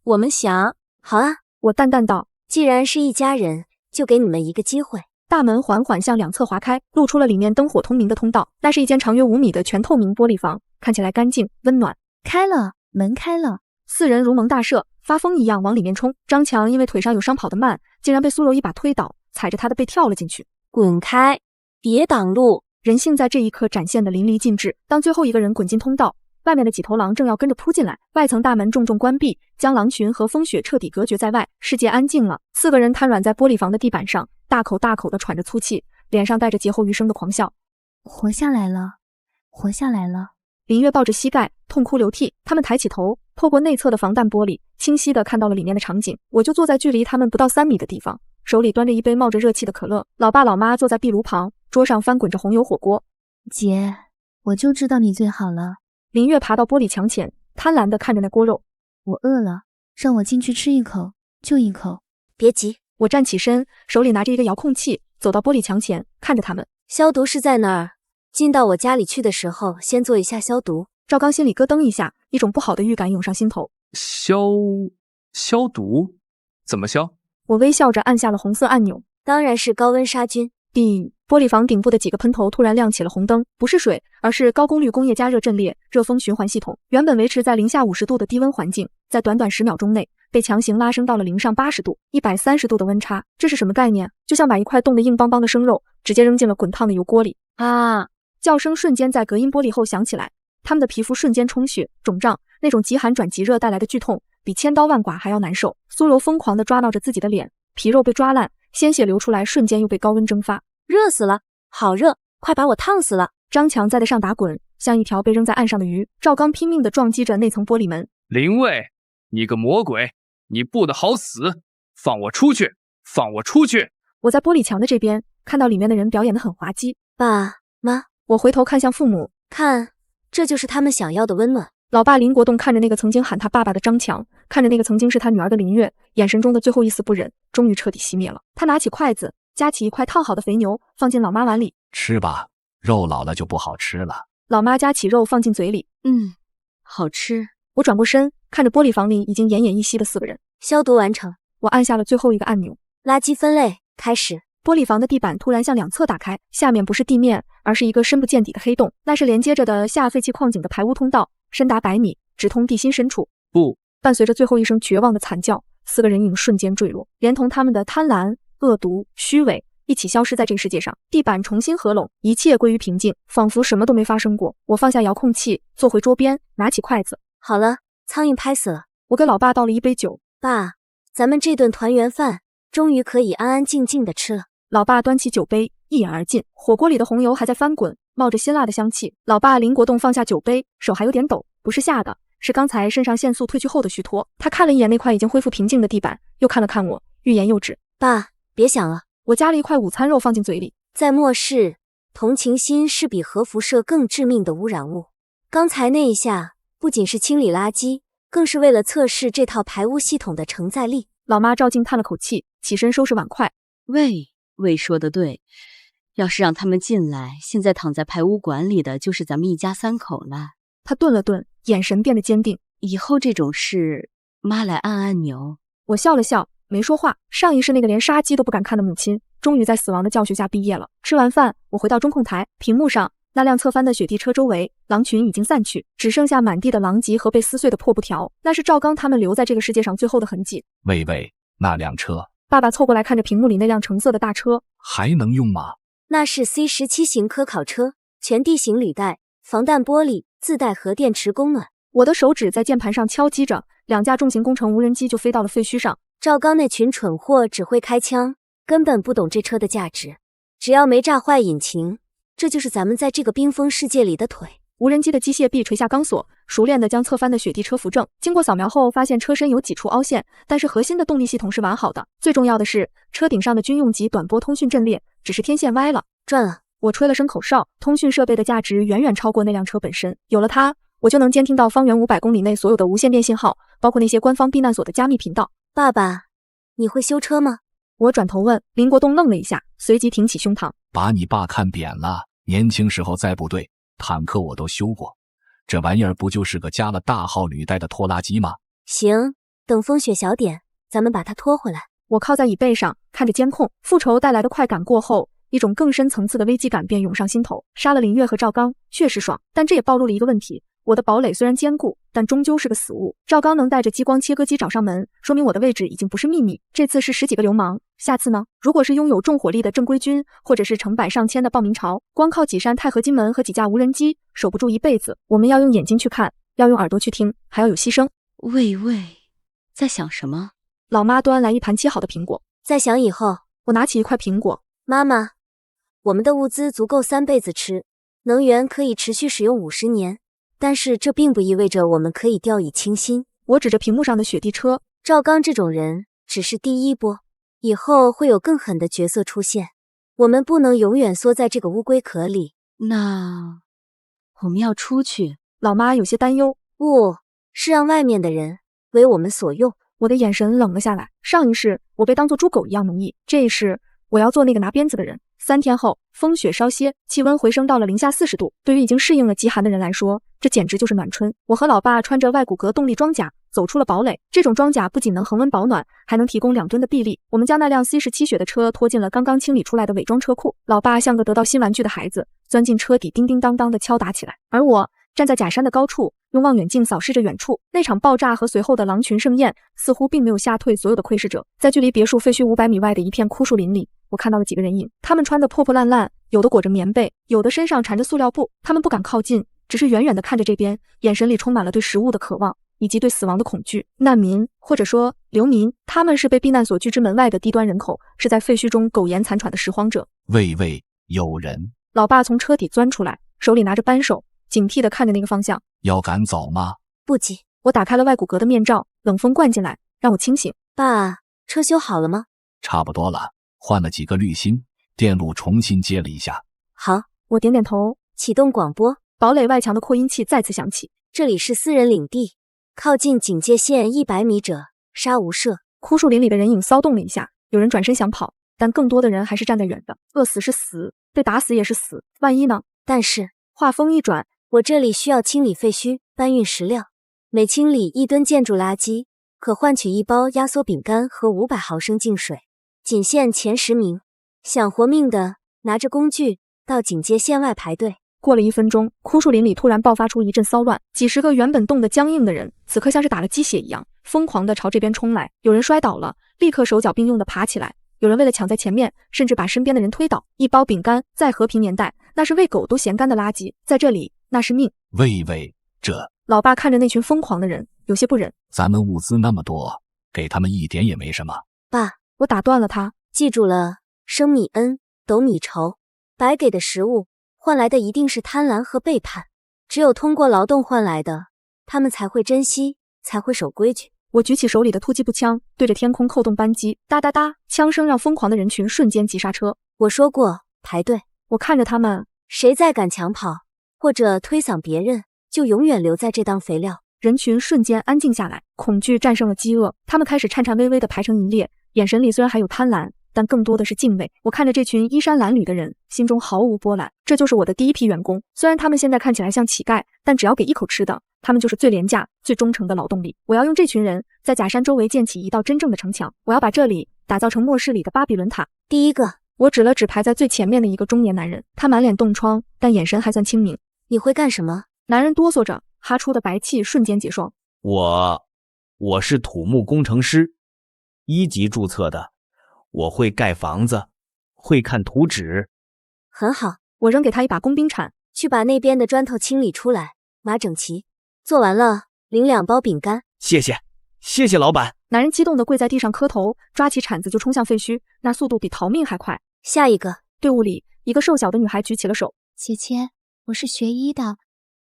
我们想。好啊，我淡淡道，既然是一家人，就给你们一个机会。大门缓缓向两侧滑开，露出了里面灯火通明的通道。那是一间长约5米的全透明玻璃房，看起来干净温暖。开了，门开了，4人如蒙大赦，发疯一样往里面冲。张强因为腿上有伤跑得慢，竟然被苏柔一把推倒，踩着他的背跳了进去。滚开，别挡路！人性在这一刻展现的淋漓尽致。当最后一个人滚进通道，外面的几头狼正要跟着扑进来，外层大门重重关闭，将狼群和风雪彻底隔绝在外。世界安静了，4个人瘫软在玻璃房的地板上，大口大口地喘着粗气，脸上带着劫后余生的狂笑。活下来了，活下来了。林月抱着膝盖，痛哭流涕。他们抬起头，透过内侧的防弹玻璃，清晰地看到了里面的场景。我就坐在距离他们不到3米的地方，手里端着一杯冒着热气的可乐。老爸老妈坐在壁炉旁，桌上翻滚着红油火锅。姐，我就知道你最好了。林月爬到玻璃墙前，贪婪地看着那锅肉。我饿了，让我进去吃一口，就一口。别急，我站起身，手里拿着一个遥控器，走到玻璃墙前，看着他们。消毒是在那儿。进到我家里去的时候，先做一下消毒。赵刚心里咯噔一下，一种不好的预感涌上心头。消毒？怎么消？我微笑着按下了红色按钮。当然是高温杀菌。玻璃房顶部的几个喷头突然亮起了红灯，不是水，而是高功率工业加热阵列热风循环系统。原本维持在零下50度的低温环境，在短短10秒钟内被强行拉升到了0上80度，130度的温差。这是什么概念？就像把一块冻得硬邦邦的生肉直接扔进了滚烫的油锅里。啊！叫声瞬间在隔音玻璃后响起来，他们的皮肤瞬间充血肿胀，那种极寒转极热带来的剧痛比千刀万剐还要难受。苏柔疯狂地抓挠着自己的脸，皮肉被抓烂，鲜血流出来，瞬间又被高温蒸发。热死了，好热，快把我烫死了！张强在地上打滚，像一条被扔在岸上的鱼。赵刚拼命地撞击着那层玻璃门。林卫，你个魔鬼，你不得好死！放我出去！放我出去！我在玻璃墙的这边看到里面的人表演得很滑稽。爸妈，我回头看向父母，看，这就是他们想要的温暖。老爸林国栋看着那个曾经喊他爸爸的张强，看着那个曾经是他女儿的林月，眼神中的最后一丝不忍终于彻底熄灭了。他拿起筷子，夹起一块烫好的肥牛，放进老妈碗里。吃吧，肉老了就不好吃了。老妈夹起肉放进嘴里，好吃。我转过身，看着玻璃房里已经奄奄一息的4个人。消毒完成，我按下了最后一个按钮。垃圾分类开始。玻璃房的地板突然向两侧打开，下面不是地面，而是一个深不见底的黑洞，那是连接着的下废弃矿井的排污通道，深达100米，直通地心深处。不！伴随着最后一声绝望的惨叫，4个人影瞬间坠落，连同他们的贪婪、恶毒、虚伪一起消失在这个世界上。地板重新合拢，一切归于平静，仿佛什么都没发生过。我放下遥控器，坐回桌边，拿起筷子。好了，苍蝇拍死了。我给老爸倒了一杯酒。爸，咱们这顿团圆饭终于可以安安静静的吃了。老爸端起酒杯，一饮而尽。火锅里的红油还在翻滚，冒着辛辣的香气。老爸林国栋放下酒杯，手还有点抖，不是吓的，是刚才肾上腺素褪去后的虚脱。他看了一眼那块已经恢复平静的地板，又看了看我，欲言又止。爸，别想了。我夹了一块午餐肉放进嘴里。在末世，同情心是比核辐射更致命的污染物。刚才那一下，不仅是清理垃圾，更是为了测试这套排污系统的承载力。老妈赵静叹了口气，起身收拾碗筷。魏说的对，要是让他们进来，现在躺在排污管里的就是咱们一家3口了。他顿了顿，眼神变得坚定。以后这种事，妈来按按钮。我笑了笑，没说话。上一世那个连杀鸡都不敢看的母亲，终于在死亡的教训下毕业了。吃完饭，我回到中控台，屏幕上那辆侧翻的雪地车周围，狼群已经散去，只剩下满地的狼藉和被撕碎的破布条。那是赵刚他们留在这个世界上最后的痕迹。喂，那辆车。爸爸凑过来看着屏幕里那辆橙色的大车，还能用吗？那是 C17型科考车，全地形履带，防弹玻璃，自带核电池供暖。我的手指在键盘上敲击着，2架重型工程无人机就飞到了废墟上。赵刚那群蠢货只会开枪，根本不懂这车的价值。只要没炸坏引擎，这就是咱们在这个冰封世界里的腿。无人机的机械臂垂下钢索，熟练地将侧翻的雪地车扶正。经过扫描后，发现车身有几处凹陷，但是核心的动力系统是完好的。最重要的是，车顶上的军用级短波通讯阵列只是天线歪了。赚了！我吹了声口哨，通讯设备的价值远远超过那辆车本身。有了它，我就能监听到方圆500公里内所有的无线电信号，包括那些官方避难所的加密频道。爸爸，你会修车吗？我转头问。林国栋愣了一下，随即挺起胸膛。把你爸看扁了，年轻时候在部队，坦克我都修过，这玩意儿不就是个加了大号履带的拖拉机吗？行，等风雪小点，咱们把它拖回来。我靠在椅背上，看着监控，复仇带来的快感过后，一种更深层次的危机感便涌上心头。杀了林月和赵刚确实爽，但这也暴露了一个问题，我的堡垒虽然坚固，但终究是个死物。赵刚能带着激光切割机找上门，说明我的位置已经不是秘密。这次是10几个流氓，下次呢？如果是拥有重火力的正规军，或者是成百上千的暴民潮，光靠几扇钛合金门和几架无人机，守不住一辈子。我们要用眼睛去看，要用耳朵去听，还要有牺牲。魏，在想什么？老妈端来一盘切好的苹果。在想以后。我拿起一块苹果。妈妈，我们的物资足够3辈子吃，能源可以持续使用50年，但是这并不意味着我们可以掉以轻心。我指着屏幕上的雪地车，赵刚这种人只是第一波，以后会有更狠的角色出现，我们不能永远缩在这个乌龟壳里。那我们要出去。老妈有些担忧。不，是让外面的人为我们所用。我的眼神冷了下来。上一世我被当作猪狗一样奴役，这一世我要做那个拿鞭子的人。3天后，风雪稍歇，气温回升到了-40度。对于已经适应了极寒的人来说，这简直就是暖春。我和老爸穿着外骨骼动力装甲走出了堡垒。这种装甲不仅能恒温保暖，还能提供2吨的臂力。我们将那辆 C17 雪的车拖进了刚刚清理出来的伪装车库。老爸像个得到新玩具的孩子，钻进车底，叮叮当当的敲打起来。而我站在假山的高处，用望远镜扫视着远处。那场爆炸和随后的狼群盛宴似乎并没有吓退所有的窥视者。在距离别墅废墟500米外的一片枯树林里，我看到了几个人影，他们穿得破破烂烂，有的裹着棉被，有的身上缠着塑料布。他们不敢靠近，只是远远地看着这边，眼神里充满了对食物的渴望，以及对死亡的恐惧。难民，或者说流民，他们是被避难所拒之门外的低端人口，是在废墟中苟延残喘的拾荒者。喂，有人！老爸从车底钻出来，手里拿着扳手，警惕地看着那个方向。要赶走吗？不急。我打开了外骨骼的面罩，冷风灌进来，让我清醒。爸，车修好了吗？差不多了，换了几个滤芯，电路重新接了一下。好，我点点头，启动广播。堡垒外墙的扩音器再次响起。这里是私人领地，靠近警戒线100米者杀无赦。枯树林里的人影骚动了一下，有人转身想跑，但更多的人还是站在远的。饿死是死，被打死也是死，万一呢？但是话锋一转，我这里需要清理废墟，搬运食料，每清理1吨建筑垃圾，可换取1包压缩饼干和500毫升净水，仅限前10名。想活命的，拿着工具到警戒线外排队。过了1分钟，枯树林里突然爆发出一阵骚乱，几十个原本冻得僵硬的人，此刻像是打了鸡血一样，疯狂地朝这边冲来。有人摔倒了，立刻手脚并用地爬起来；有人为了抢在前面，甚至把身边的人推倒。1包饼干，在和平年代，那是喂狗都嫌干的垃圾，在这里，那是命。喂，这……老爸看着那群疯狂的人，有些不忍。咱们物资那么多，给他们一点也没什么。爸，我打断了他，记住了，升米恩，斗米仇，白给的食物换来的一定是贪婪和背叛，只有通过劳动换来的，他们才会珍惜，才会守规矩。我举起手里的突击步枪，对着天空扣动扳机，哒哒哒，枪声让疯狂的人群瞬间急刹车。我说过，排队。我看着他们，谁再敢抢跑或者推搡别人，就永远留在这当肥料。人群瞬间安静下来，恐惧战胜了饥饿，他们开始颤颤巍巍地排成一列，眼神里虽然还有贪婪，但更多的是敬畏。我看着这群衣衫褴褛的人，心中毫无波澜。这就是我的第一批员工，虽然他们现在看起来像乞丐，但只要给一口吃的，他们就是最廉价、最忠诚的劳动力。我要用这群人在假山周围建起一道真正的城墙，我要把这里打造成末世里的巴比伦塔。第一个，我指了指排在最前面的一个中年男人，他满脸冻疮，但眼神还算清明。你会干什么？男人哆嗦着，哈出的白气瞬间结霜。我是土木工程师，1级注册的，我会盖房子，会看图纸。很好，我扔给他一把工兵铲，去把那边的砖头清理出来，码整齐。做完了，领2包饼干。谢谢老板。男人激动地跪在地上磕头，抓起铲子就冲向废墟，那速度比逃命还快。下一个，队伍里一个瘦小的女孩举起了手。姐姐，我是学医的，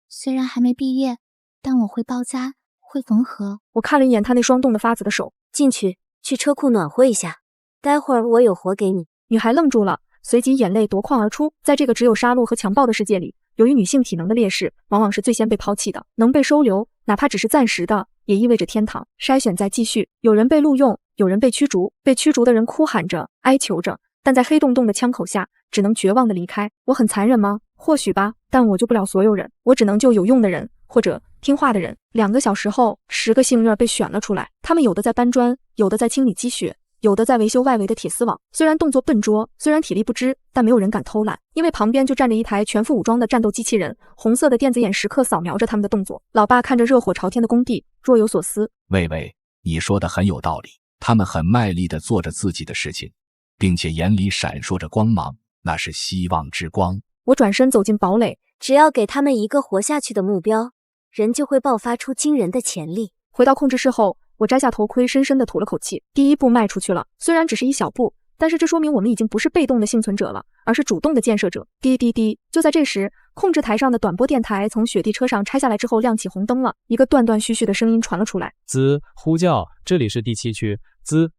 虽然还没毕业，但我会包扎，会缝合。我看了一眼她那双冻得发紫的手，进去车库暖和一下，待会儿我有活给你。女孩愣住了，随即眼泪夺眶而出。在这个只有杀戮和强暴的世界里，由于女性体能的劣势，往往是最先被抛弃的。能被收留，哪怕只是暂时的，也意味着天堂。筛选再继续，有人被录用，有人被驱逐。被驱逐的人哭喊着，哀求着，但在黑洞洞的枪口下，只能绝望地离开。我很残忍吗？或许吧，但我救不了所有人，我只能救有用的人，或者听话的人。2个小时后，10个幸运被选了出来，他们有的在搬砖，有的在清理积雪，有的在维修外围的铁丝网。虽然动作笨拙，虽然体力不支，但没有人敢偷懒，因为旁边就站着一台全副武装的战斗机器人，红色的电子眼时刻扫描着他们的动作。老爸看着热火朝天的工地，若有所思。喂，你说的很有道理，他们很卖力地做着自己的事情，并且眼里闪烁着光芒，那是希望之光。我转身走进堡垒，只要给他们一个活下去的目标，人就会爆发出惊人的潜力。回到控制室后，我摘下头盔，深深地吐了口气。第一步迈出去了，虽然只是一小步，但是这说明我们已经不是被动的幸存者了，而是主动的建设者。滴滴滴！就在这时，控制台上的短波电台从雪地车上拆下来之后亮起红灯了，一个断断续续的声音传了出来：滋，呼叫，这里是第7区，滋，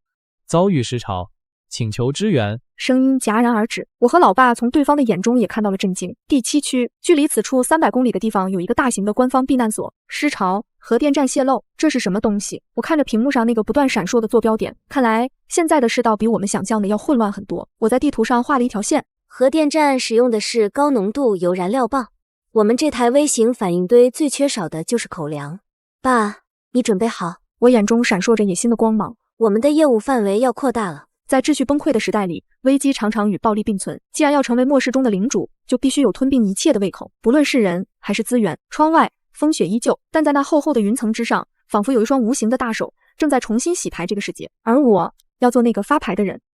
遭遇失潮，请求支援。声音戛然而止，我和老爸从对方的眼中也看到了震惊。第7区，距离此处300公里的地方有一个大型的官方避难所，失潮，核电站泄漏，这是什么东西？我看着屏幕上那个不断闪烁的坐标点，看来现在的世道比我们想象的要混乱很多。我在地图上画了一条线，核电站使用的是高浓度铀燃料棒，我们这台微型反应堆最缺少的就是口粮。爸，你准备好？我眼中闪烁着野心的光芒。我们的业务范围要扩大了。在秩序崩溃的时代里，危机常常与暴力并存。既然要成为末世中的领主，就必须有吞并一切的胃口，不论是人还是资源。窗外风雪依旧，但在那厚厚的云层之上，仿佛有一双无形的大手正在重新洗牌这个世界。而我要做那个发牌的人。